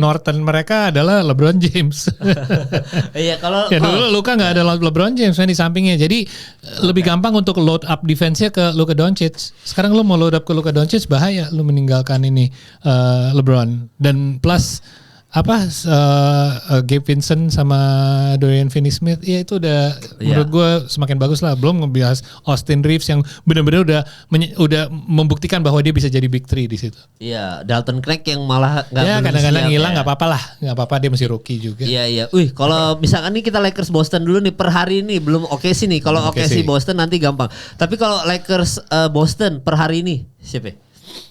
Norton mereka adalah LeBron James. Iya kalau ya dulu Luka nggak ada LeBron James di sampingnya, jadi lebih gampang untuk load up defense-nya ke Luka Doncic. Sekarang lu mau load up ke Luka Doncic bahaya, lu meninggalkan ini LeBron. Dan plus Gabe Vincent sama Dorian Finney-Smith ya itu udah menurut gue semakin bagus lah. Belum ngebahas Austin Reeves yang benar-benar udah membuktikan bahwa dia bisa jadi big three di situ. Iya, Dalton Craig yang malah nggak ya kadang-kadang hilang nggak apa-apa lah, nggak apa-apa, dia masih rookie juga. Iya. Wih, kalau misalkan nih kita Lakers Boston dulu nih per hari ini belum oke sih nih. Kalau oke sih Boston nanti gampang. Tapi kalau Lakers Boston per hari ini siapa?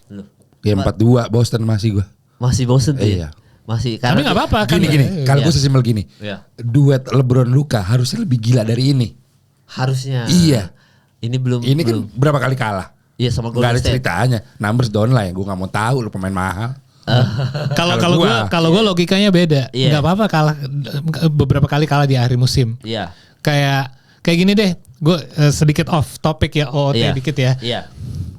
Lu. Ya 4-2 Boston masih gue. Masih Boston tuh ya? Iya. Masih Tapi nggak apa-apa kan. Gini, kalau gue sesimpel gini. Iya. Duet LeBron Luka harusnya lebih gila dari ini. Harusnya. Iya. Ini belum. Kan berapa kali kalah? Iya sama Golden State. Gak ada ceritanya. Numbers down lah, gue gak mau tahu lu pemain mahal. Kalau gue logikanya beda. Nggak apa-apa kalah beberapa kali kalah di akhir musim. Iya. Kayak gini deh. Gue sedikit off topic ya, dikit ya. Iya.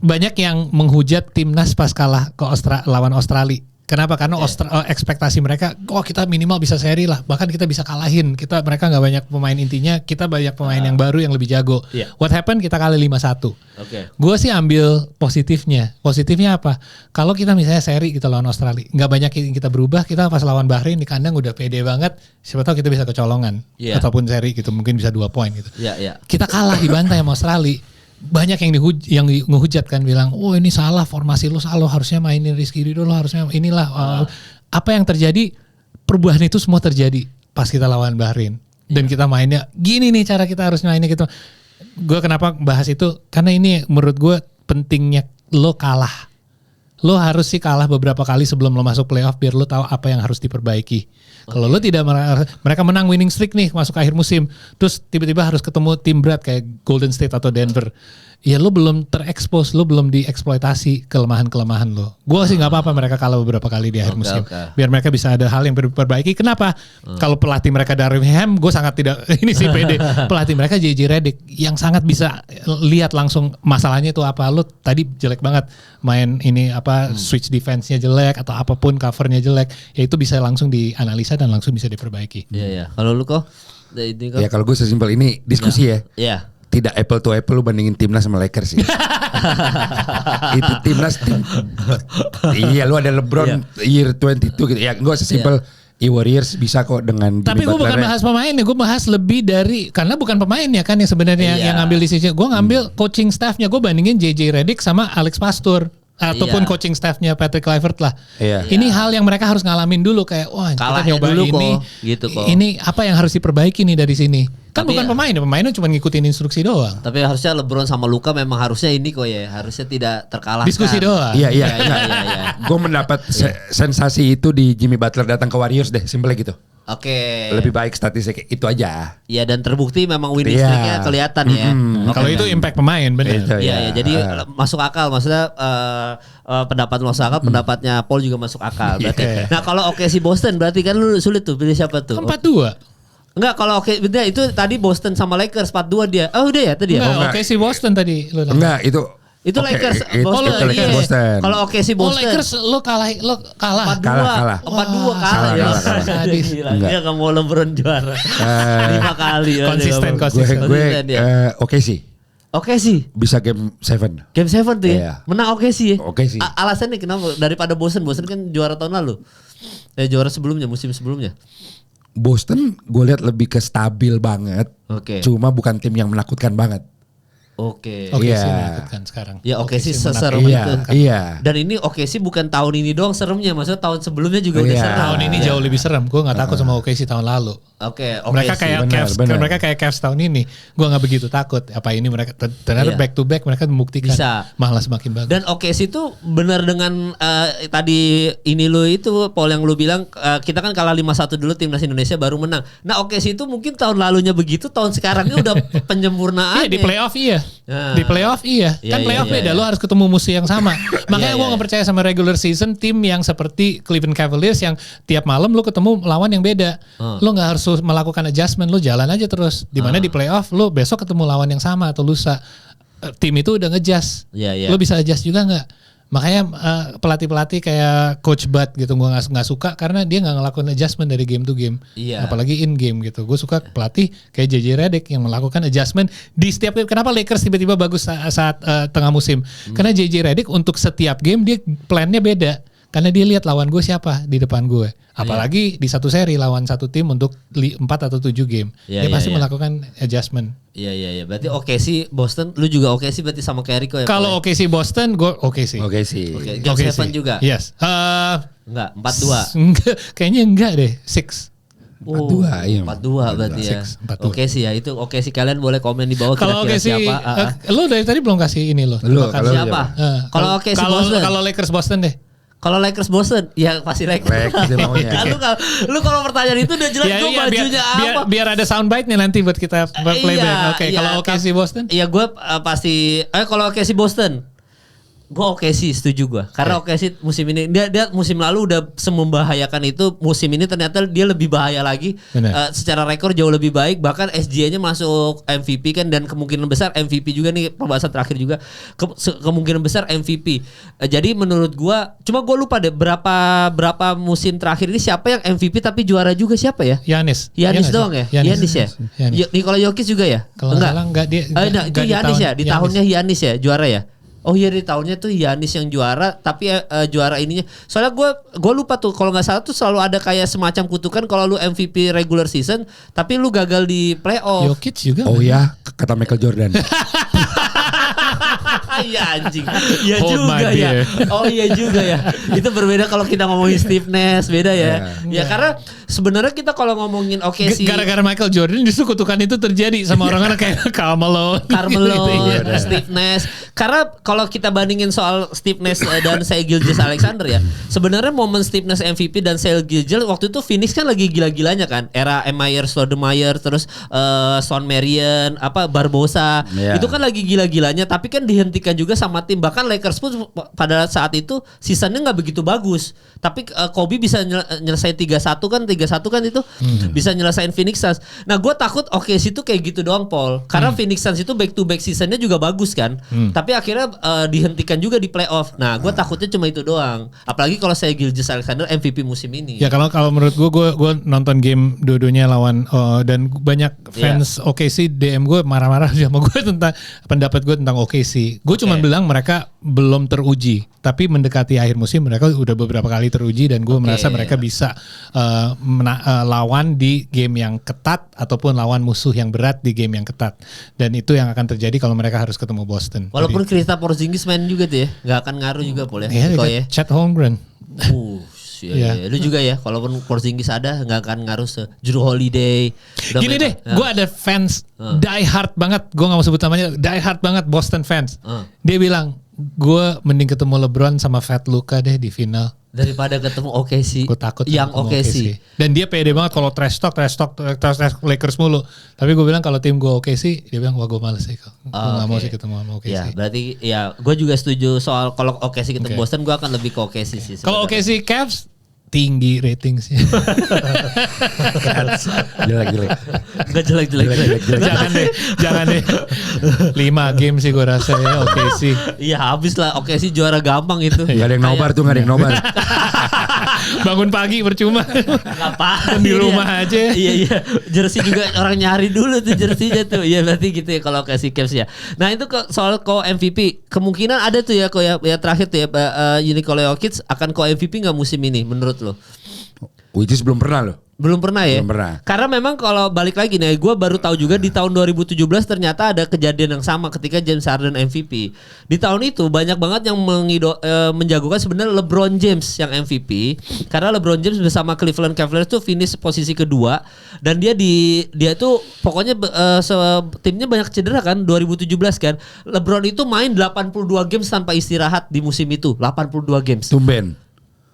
Banyak yang menghujat timnas pas kalah ke lawan Australia. Kenapa? Karena ekspektasi mereka, kita minimal bisa seri lah, bahkan kita bisa kalahin. Mereka nggak banyak pemain intinya, kita banyak pemain yang baru yang lebih jago. Yeah. What happened? Kita kalah 5-1. Okay. Gue sih ambil positifnya. Positifnya apa? Kalau kita misalnya seri kita lawan Australia, nggak banyak yang kita berubah. Kita pas lawan Bahrain di kandang udah pede banget. Siapa tahu kita bisa kecolongan ataupun seri gitu, mungkin bisa 2 poin gitu. Kita kalah dibantai sama Australia. Banyak yang ngehujat kan bilang, ini salah formasi lu, salah, harusnya mainin Rizky Ridho, lo harusnya inilah. Apa yang terjadi, perubahan itu semua terjadi pas kita lawan Bahrain. Dan kita mainnya, gini nih cara kita harus mainnya gitu. Gue kenapa bahas itu, karena ini menurut gue pentingnya lo kalah. Lo harus sih kalah beberapa kali sebelum lo masuk playoff biar lo tahu apa yang harus diperbaiki. Kalau lo tidak, mereka menang winning streak nih masuk akhir musim, terus tiba-tiba harus ketemu tim berat kayak Golden State atau Denver, ya lo belum terekspos, lo belum dieksploitasi kelemahan-kelemahan lo. Gue sih nggak apa-apa mereka kalah beberapa kali di akhir musim, biar mereka bisa ada hal yang diperbaiki. Kenapa? Kalau pelatih mereka Darvin Ham, gue sangat tidak ini sih pede. Pelatih mereka JJ Redick yang sangat bisa lihat langsung masalahnya itu apa. Lo tadi jelek banget main ini switch defense-nya jelek atau apapun covernya jelek, ya itu bisa langsung dianalisa dan langsung bisa diperbaiki. Iya. Kalau lu kok? Ya kalau gue sesimpel ini diskusi ya. Iya. Tidak apple to apple lu bandingin timnas sama Lakers sih. Itu timnas iya lu ada LeBron year 22 gitu. Ya gue sesimpel Warriors bisa kok dengan Jimmy Tapi gue bukan bahas pemain ya, gue bahas lebih dari, karena bukan pemainnya kan yang sebenarnya yang ngambil decision. Gue ngambil coaching staffnya, gue bandingin JJ Redick sama Alex Pastur. Ataupun coaching staffnya Patrick Kluivert lah. Ini hal yang mereka harus ngalamin dulu, kayak kita nyoba dulu ini, gitu kok. Ini apa yang harus diperbaiki nih dari sini. Kan bukan pemainnya cuma ngikutin instruksi doang. Tapi harusnya LeBron sama Luka memang harusnya ini kok ya, harusnya tidak terkalahkan. Diskusi doang. Iya. Gue mendapat sensasi itu di Jimmy Butler datang ke Warriors deh, simpelnya gitu. Oke. Lebih baik statistik itu aja. Iya, dan terbukti memang winning streak-nya kelihatan ya. Kalau itu impact pemain benar. Iya, jadi masuk akal, maksudnya pendapat masuk akal, pendapatnya Paul juga masuk akal berarti. Nah, kalau si Boston berarti kan lu sulit tuh pilih siapa tuh? 4-2. Enggak, kalau itu tadi Boston sama Lakers 4-2 dia. Oh, udah ya tadi ya? Enggak, si Boston tadi lu. Enggak, itu Itu Lakers Boston. iya. Boston. Kalau OKC Boston. Lakers lo kalah. 4-2 kalah ya. Dia enggak mau LeBron juara. 5 kali. Konsisten. Gue OKC. OKC Bisa game 7. Game 7 tuh ya. Iya. Menang OKC ya. OKC. Alasannya kenapa? Daripada Boston kan juara tahun lalu. Juara sebelumnya, musim sebelumnya. Boston gue lihat lebih ke stabil banget. Oke. Cuma bukan tim yang menakutkan banget. Oke. OKC menakutkan sekarang. Ya OKC seserem itu. Iya. Dan ini OKC bukan tahun ini doang seremnya, maksudnya tahun sebelumnya juga udah serem. Tahun ini jauh lebih serem. Gue nggak takut sama OKC tahun lalu. Oke. Mereka kayak Cavs, mereka kayak Cavs tahun ini. Gue nggak begitu takut. Apa ini mereka ternyata back to back mereka membuktikan malah semakin bagus. Dan OKC itu benar dengan tadi ini lu itu Paul yang lu bilang kita kan kalah 5-1 dulu timnas Indonesia baru menang. Nah OKC itu mungkin tahun lalunya begitu, tahun sekarangnya udah penyempurnaan. Iya di playoff iya. Di playoff iya. Kan playoff beda lo harus ketemu musuh yang sama. Makanya gue nggak percaya sama regular season tim yang seperti Cleveland Cavaliers yang tiap malam lo ketemu lawan yang beda. Lo nggak harus melakukan adjustment, lo jalan aja terus. Dimana di playoff lo besok ketemu lawan yang sama atau lusa. Tim itu udah nge-adjust. Lo bisa adjust juga nggak? Makanya pelatih-pelatih kayak Coach Bud gitu gue nggak suka karena dia nggak ngelakuin adjustment dari game to game, apalagi in game gitu. Gue suka pelatih kayak JJ Redick yang melakukan adjustment di setiap game. Kenapa Lakers tiba-tiba bagus saat tengah musim? Karena JJ Redick untuk setiap game dia plannya beda. Karena dia lihat lawan gue siapa di depan gue. Apalagi di satu seri lawan satu tim untuk 4 atau 7 game. Dia pasti melakukan adjustment. Iya. Berarti OKC Boston, lu juga OKC berarti sama kayak Rico ya? Kalau OKC Boston, gue OKC. Game 7 juga? Yes. Enggak, 4-2. Enggak, kayaknya enggak deh. 6. 4-2 berarti ya. Oke sih ya, itu oke sih, kalian boleh komen di bawah kira-kira siapa. Lu dari tadi belum kasih ini lo. Siapa? Kalau oke sih Boston. Kalau Lakers Boston deh. Kalau Lakers Boston, ya pasti Lakers. Lu kalau pertanyaan itu udah jelas gue bajunya apa. Biar ada soundbite nih nanti buat kita playback. Oke, kalau OKC Boston? Iya gue pasti. Kalau OKC Boston, gue OKC setuju gue. Karena OKC musim ini dia musim lalu udah semembahayakan itu. Musim ini ternyata dia lebih bahaya lagi. Secara rekor jauh lebih baik. Bahkan SGA-nya masuk MVP kan, dan kemungkinan besar MVP juga nih, pembahasan terakhir juga. Kemungkinan besar MVP. Jadi menurut gue, cuma gue lupa deh berapa musim terakhir ini siapa yang MVP tapi juara juga siapa ya? Giannis doang ya? Giannis ya? Nikola Jokic juga ya? Kalau enggak dia. Itu Giannis ya? Di tahunnya Giannis ya juara ya? Oh iya, di tahunnya tuh Giannis yang juara, tapi juara ininya. Soalnya gue lupa tuh, kalau nggak salah tuh selalu ada kayak semacam kutukan kalau lu MVP regular season tapi lu gagal di playoff. Jokic juga. Oh ya, kata Michael Jordan. Iya anjing. Iya juga ya. Oh iya juga ya. Itu berbeda kalau kita ngomongin Steve Nash, beda ya. Ya karena sebenarnya kita kalau ngomongin sih gara-gara Michael Jordan justru kutukan itu terjadi sama orang-orang kayak Carmelo, Steve Nash. Karena kalau kita bandingin soal Steve Nash dan Shai Gilgeous-Alexander ya, sebenarnya momen Steve Nash MVP dan Shai Gilgeous waktu itu Phoenix kan lagi gila-gilanya kan, era Emmayer Stoudemire, terus Sean Marion, Barbosa, itu kan lagi gila-gilanya, tapi kan dihentikan juga sama tim. Bahkan Lakers pun pada saat itu seasonnya nggak begitu bagus, tapi Kobe bisa nyelesain 3-1 kan itu bisa nyelesain Phoenix Suns. Nah gue takut OKC itu kayak gitu doang Paul, karena Phoenix Suns itu back to back seasonnya juga bagus kan, tapi akhirnya dihentikan juga di playoff. Nah gue takutnya cuma itu doang, apalagi kalau saya Gilgeous-Alexander MVP musim ini. Ya kalau menurut gue nonton game dua-duanya lawan dan banyak fans OKC DM gue marah-marah sama gue tentang pendapat gue tentang OKC. Gue cuma bilang mereka belum teruji, tapi mendekati akhir musim mereka udah beberapa kali teruji, dan gue merasa mereka bisa lawan di game yang ketat ataupun lawan musuh yang berat di game yang ketat, dan itu yang akan terjadi kalau mereka harus ketemu Boston. Walaupun Kristaps Porzingis main juga tuh ya, nggak akan ngaruh juga Paul ya. Chet Holmgren. Lu juga ya, walaupun Porzingis ada nggak akan ngaruh Jrue Holiday. Gini deh, gue ada fans die hard banget, gue nggak mau sebut namanya, die hard banget Boston fans. Dia bilang gue mending ketemu LeBron sama Fat Luka deh di final daripada ketemu OKC. Gue takut yang OKC. Dan dia pede banget kalau trash talk Lakers mulu. Tapi gue bilang kalau tim gue OKC, dia bilang wah gue males sih. Gue nggak mau sih ketemu sama OKC. Ya berarti ya gue juga setuju soal kalau OKC ketemu Boston, gue akan lebih ke OKC sih. Kalau OKC Cavs tinggi ratingsnya. Jelek. Enggak jelek. Jangan deh. 5 game sih gue rasa ya. Oke sih. Iya habis lah. Oke sih juara gampang itu. Gak ada yang nobar tuh, gak ada yang nobar. Bangun pagi percuma. Ngapain di rumah aja. Iya. Jersey juga orang nyari dulu tuh jersey-nya tuh. Iya berarti gitu ya kalau kasih Cavs ya. Nah itu soal MVP kemungkinan ada tuh ya terakhir tuh ya Nikola Jokic akan MVP nggak musim ini menurut lo? Which is belum pernah loh. Belum pernah ya? Belum pernah. Karena memang kalau balik lagi nih, gue baru tahu juga di tahun 2017 ternyata ada kejadian yang sama ketika James Harden MVP. Di tahun itu banyak banget yang menjagokan sebenarnya LeBron James yang MVP. Karena LeBron James bersama Cleveland Cavaliers tuh finish posisi kedua dan dia tuh pokoknya timnya banyak cedera kan 2017 kan. LeBron itu main 82 games tanpa istirahat di musim itu, 82 games. Tumben.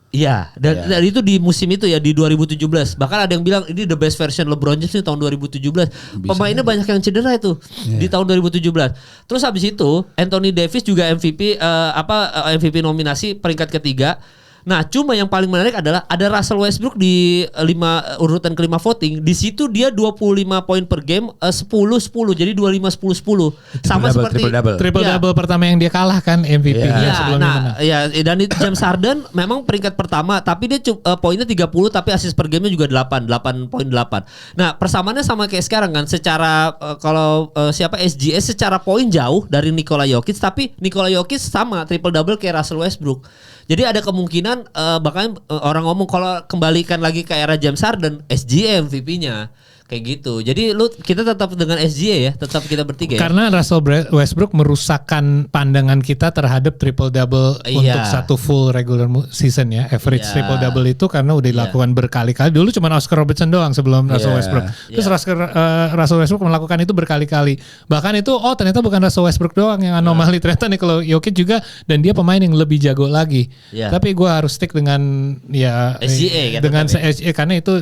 Iya, dan itu di musim itu ya di 2017. Bahkan ada yang bilang ini the best version LeBron James di tahun 2017. Pemainnya banyak yang cedera itu di tahun 2017. Terus habis itu Anthony Davis juga MVP MVP nominasi peringkat ketiga. Nah, cuma yang paling menarik adalah ada Russell Westbrook di urutan kelima voting. Di situ dia 25 poin per game, 10-10. Jadi 25-10-10. Sama seperti triple double pertama yang dia kalah kan MVP sebelumnya. Dan James Harden memang peringkat pertama, tapi dia poinnya 30 tapi assist per game-nya juga 8.8. Nah, persamaannya sama kayak sekarang kan. Secara kalau SGA secara poin jauh dari Nikola Jokic, tapi Nikola Jokic sama triple double kayak Russell Westbrook. Jadi ada kemungkinan bahkan orang ngomong kalau kembalikan lagi ke era James Harden, SGA MVP-nya. Kayak gitu. Jadi kita tetap dengan SGA ya, tetap kita bertiga ya. Karena Russell Westbrook merusakkan pandangan kita terhadap triple double untuk satu full regular season ya. Average triple double itu karena udah dilakukan berkali-kali. Dulu cuma Oscar Robertson doang sebelum Russell Westbrook. Terus Russell Westbrook melakukan itu berkali-kali. Bahkan itu ternyata bukan Russell Westbrook doang yang anomali, ternyata Nikola Jokic juga, dan dia pemain yang lebih jago lagi. Tapi gue harus stick dengan SGA dengan SGA karena itu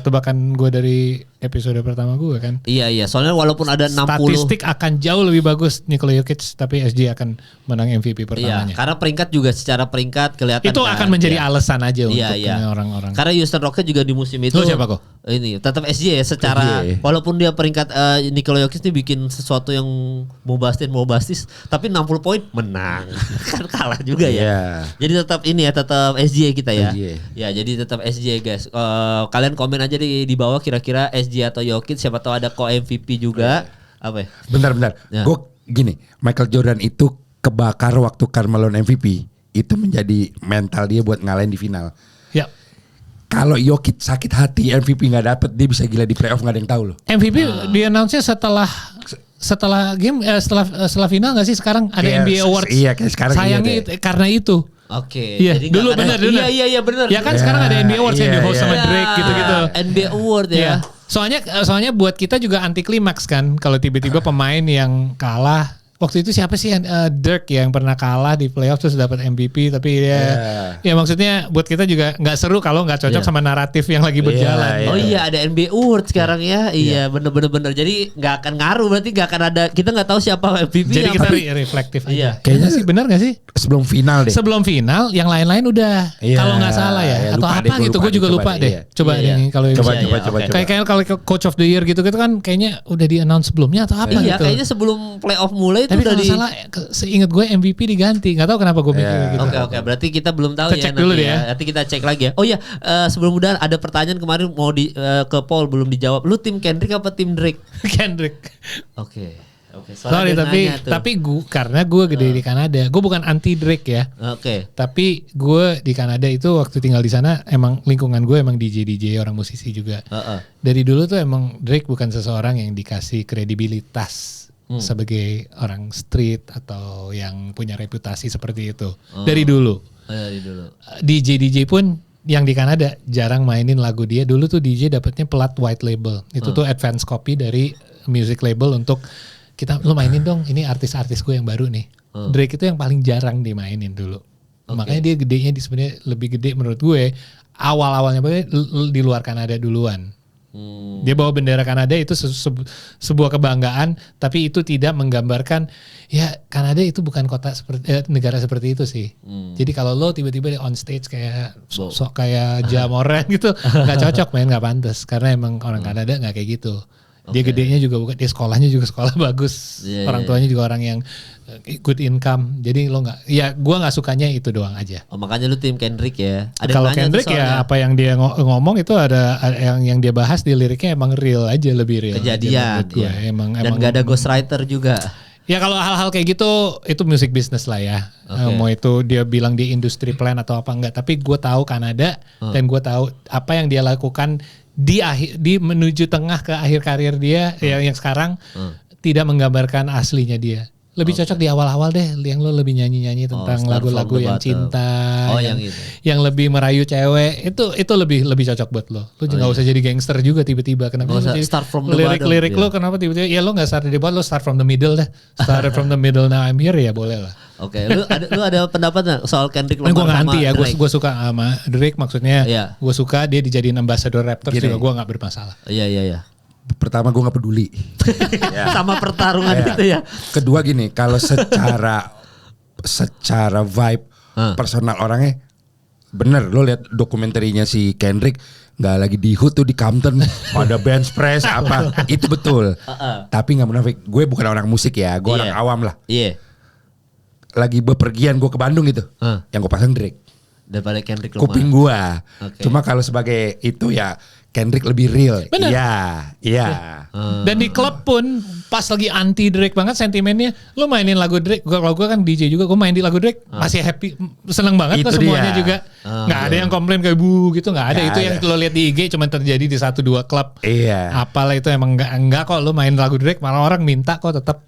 tebakan gue dari episode pertama gue kan. Iya. Soalnya walaupun ada 60 statistik akan jauh lebih bagus Nikola Jokic, tapi SG akan menang MVP pertamanya. Iya, karena peringkat juga secara peringkat kelihatan. Itu akan menjadi alasan aja untuk orang-orang. Karena Houston Rockets juga di musim itu. Siapa kok? Ini tetap SG ya secara walaupun dia peringkat Nikola Jokic ini bikin sesuatu yang bombastis, tapi 60 poin menang. Kan kalah juga ya. Jadi tetap tetap SG kita ya. Ya, jadi tetap SG guys. Kalian komen aja di bawah kira-kira SG atau Jokic, siapa tahu ada MVP juga. Apa ya? Bentar. Gue gini, Michael Jordan itu kebakar waktu Carmelo MVP. Itu menjadi mental dia buat ngalahin di final. Ya. Kalau Jokic sakit hati MVP nggak dapet, dia bisa gila di playoff, nggak ada yang tahu loh. MVP di announce-nya setelah game setelah final nggak sih? Sekarang ada NBA Awards. Iya, kayak sekarang. Sayangnya karena itu. Oke. Iya, dulu benar. Iya benar. Ya kan sekarang ada NBA Awards yang di-host sama Drake gitu-gitu. NBA Award ya. Soalnya buat kita juga anti klimaks kan kalau tiba-tiba pemain yang kalah. Waktu itu siapa sih Dirk yang pernah kalah di playoff terus dapat MVP, tapi ya maksudnya buat kita juga nggak seru kalau nggak cocok sama naratif yang lagi berjalan. Oh iya, ada NBA Award sekarang ya. Iya bener. Jadi nggak akan ngaruh, berarti nggak akan ada, kita nggak tahu siapa MVP. Jadi kita reflektif aja. Iya. Kayaknya sih benar nggak sih? Sebelum final deh. Sebelum final yang lain-lain udah. Kalau nggak salah ya. Atau apa gitu, gue juga lupa deh. Coba ini kalau coba. Kayak kalau Coach of the Year gitu kan kayaknya udah di-announce sebelumnya atau apa gitu. Iya, kayaknya sebelum playoff mulai itu tapi udah salah, seingat gue MVP diganti, nggak tahu kenapa gue mikir gitu. Oke, berarti kita belum tahu kita ya cek dulu nanti ya. Nanti kita cek lagi ya. Oh iya, sebelum udah ada pertanyaan kemarin mau ke Paul belum dijawab. Lu tim Kendrick apa tim Drake? Kendrick. Oke. Sorry tapi gue karena gue gede di Kanada, gue bukan anti Drake ya. Oke. Tapi gue di Kanada itu waktu tinggal di sana emang lingkungan gue emang DJ orang musisi juga. Dari dulu tuh emang Drake bukan seseorang yang dikasih kredibilitas sebagai orang street atau yang punya reputasi seperti itu. Dari dulu. DJ pun yang di Kanada jarang mainin lagu dia. Dulu tuh DJ dapatnya plat white label. Itu tuh advance copy dari music label untuk lu mainin dong, ini artis-artis gue yang baru nih. Drake itu yang paling jarang dimainin dulu. Makanya dia gedenya sebenarnya lebih gede menurut gue. Awal-awalnya di luar Kanada duluan. Dia bawa bendera Kanada itu sebuah kebanggaan, tapi itu tidak menggambarkan ya Kanada itu bukan kota seperti negara seperti itu sih. Jadi kalau lo tiba-tiba on stage kayak sok kayak Jamoran gitu, nggak cocok men, nggak pantas karena emang orang Kanada nggak kayak gitu. Dia gedenya juga bukan, dia sekolahnya juga sekolah bagus, orang tuanya juga orang yang good income. Jadi lo nggak, ya gue nggak sukanya itu doang aja. Oh, makanya lu tim Kendrick ya. Kalau Kendrick ya apa yang dia ngomong itu ada yang dia bahas di liriknya emang real aja, lebih real. Kejadian. Gue. Emang gak ada ghostwriter juga. Ya kalau hal-hal kayak gitu itu music business lah ya. Mau itu dia bilang di industri plan atau apa enggak. Tapi gue tahu Kanada dan gue tahu apa yang dia lakukan di menuju tengah ke akhir karir dia yang sekarang tidak menggambarkan aslinya dia. Lebih cocok di awal-awal deh, yang lo lebih nyanyi-nyanyi tentang lagu-lagu yang cinta, yang lebih merayu cewek, itu lebih cocok buat lo. Lo juga nggak usah jadi gangster juga tiba-tiba. Kenapa start from the lirik lo kenapa tiba-tiba? Ya lo nggak start dari bawah, lo start from the middle deh. Started from the middle, now I'm here ya boleh lah. Oke, lu ada pendapat nggak soal Kendrick Lamar? Gue nggak anti ya, gue suka sama Drake, maksudnya gue suka dia dijadiin ambassador Raptors juga, gue nggak bermasalah. Iya. Pertama gue gak peduli. Sama pertarungan itu ya. Kedua gini, kalau secara vibe personal orangnya bener. Lo lihat dokumenterinya si Kendrick, gak lagi di hood tuh di Compton, ada bench press apa, itu betul. Tapi gak munafik, gue bukan orang musik ya, gue orang awam lah. Lagi bepergian gue ke Bandung gitu, yang gue pasang Drake daripada Kendrick Lamar. Kuping gue. Cuma kalau sebagai itu ya Kendrick lebih real. Iya. Dan di klub pun pas lagi anti Drake banget sentimennya, lu mainin lagu Drake. Kalau gue kan DJ juga, gue main di lagu Drake masih happy, seneng banget kok semuanya juga. Nggak ada yang komplain kayak bu gitu, nggak ada. Itu yang lo lihat di IG cuma terjadi di 1-2 klub. Iya. Apalah itu emang nggak kok lu main lagu Drake, malah orang minta kok tetap.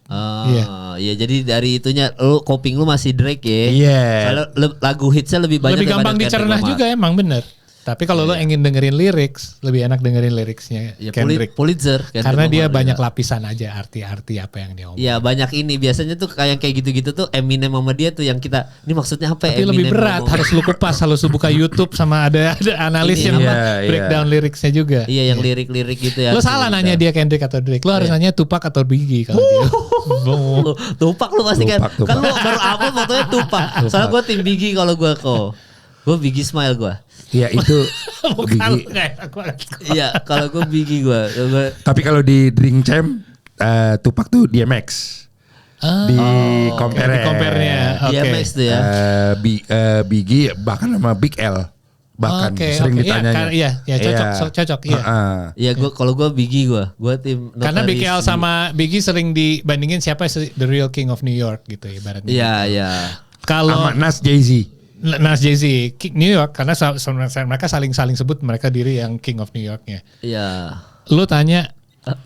Iya, jadi dari itunya lu koping lu masih Drake ya. Iya. Kalau lagu hitsnya lebih banyak. Lebih gampang dicerna juga emang bener. Tapi kalau lo ingin dengerin lyrics, lebih enak dengerin liriksnya Kendrick. Pulitzer. Karena dia banyak lapisan aja arti-arti apa yang dia omong. Iya banyak ini. Biasanya tuh kayak gitu-gitu tuh Eminem sama dia tuh yang kita, ini maksudnya apa ya? Tapi lebih berat, harus lu kupas, harus lu buka YouTube sama ada analis yang breakdown liriksnya juga. Iya yang lirik-lirik gitu ya. Lo salah nanya dia Kendrick atau Drake. Lo harus nanya Tupac atau Biggie kalau dia. Tupac lu pasti kan. Kan lu baru apa fotonya Tupac. Soalnya gue tim Biggie kalau gue kok. Gue Biggie Smile gue. Iya itu Biggie. Iya kalau gue Biggie gue. Tapi kalau di Drink Champ Tupac tuh DMX. Di compare-nya. DMX tuh ya. Biggie bahkan sama Big L. Bahkan sering ditanya. Iya, cocok. Iya, kalau gue Biggie gue tim. Karena Big L sama Biggie sering dibandingin siapa the real king of New York gitu ibaratnya. Iya. Kalau Nas Jay-Z. Nas Jay-Z, King New York, karena mereka saling sebut mereka diri yang King of New Yorknya. Iya. Lu tanya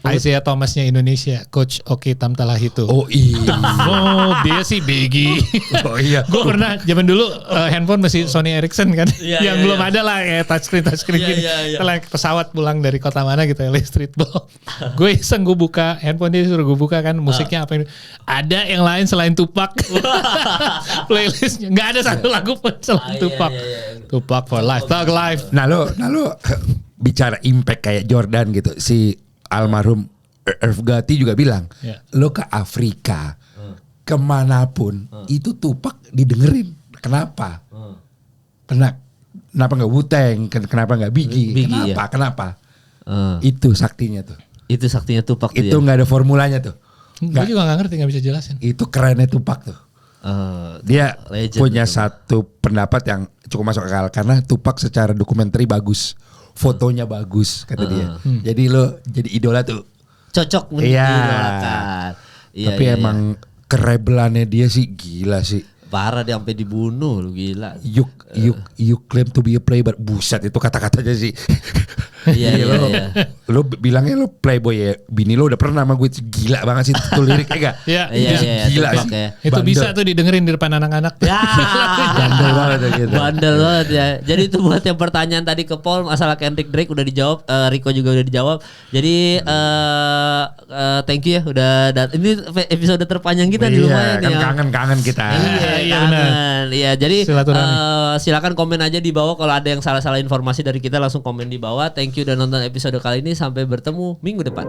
Isaiah Thomasnya Indonesia, Coach Oki Tamtalahitu. Oh iya. Oh dia sih Biggie. Oh iya. Gue pernah zaman dulu handphone masih Sony Ericsson kan, yang belum ada lah ya touchscreen gini. Setelah pesawat pulang dari kota mana gitu, LA Streetball. Gue iseng gue buka handphone dia, suruh gue buka kan musiknya apa ini. Ada yang lain selain Tupac. Playlistnya nggak ada satu lagu pun selain Tupac. Tupac for life, Thug Life. Nah lo bicara impact kayak Jordan gitu, si almarhum Irv Gotti juga bilang, lo ke Afrika, kemanapun, itu Tupac didengerin. Kenapa? Kenapa nggak Wu-Tang? Kenapa nggak Biggie? Kenapa? Itu saktinya tuh. Itu saktinya Tupac. Itu nggak ada formulanya tuh. Gue juga nggak ngerti, nggak bisa jelasin. Itu kerennya Tupac tuh. Dia punya satu pendapat yang cukup masuk akal karena Tupac secara dokumenter bagus. Fotonya bagus kata dia. Jadi lo jadi idola tuh. Cocok mengidolakan. Tapi emang kerebelannya dia sih gila sih. Parah dia sampai dibunuh lu gila. You claim to be a playboy. Buset itu kata-katanya sih. Iya. Lo bilangnya lo playboy ya. Bini lo udah pernah sama gue, gila banget sih itu liriknya gak? Iya. Gila sih. Itu bisa tuh didengerin di depan anak-anak. Bandel banget gitu. Bandel banget ya. Jadi itu buat yang pertanyaan tadi ke Paul masalah Kendrick Drake udah dijawab, Rico juga udah dijawab. Jadi thank you ya udah ini episode terpanjang kita di lumayan ya. Kangen kita. Iya, jadi silakan komen aja di bawah kalau ada yang salah-salah informasi dari kita, langsung komen di bawah. Thank Thank you udah nonton episode kali ini. Sampai bertemu minggu depan.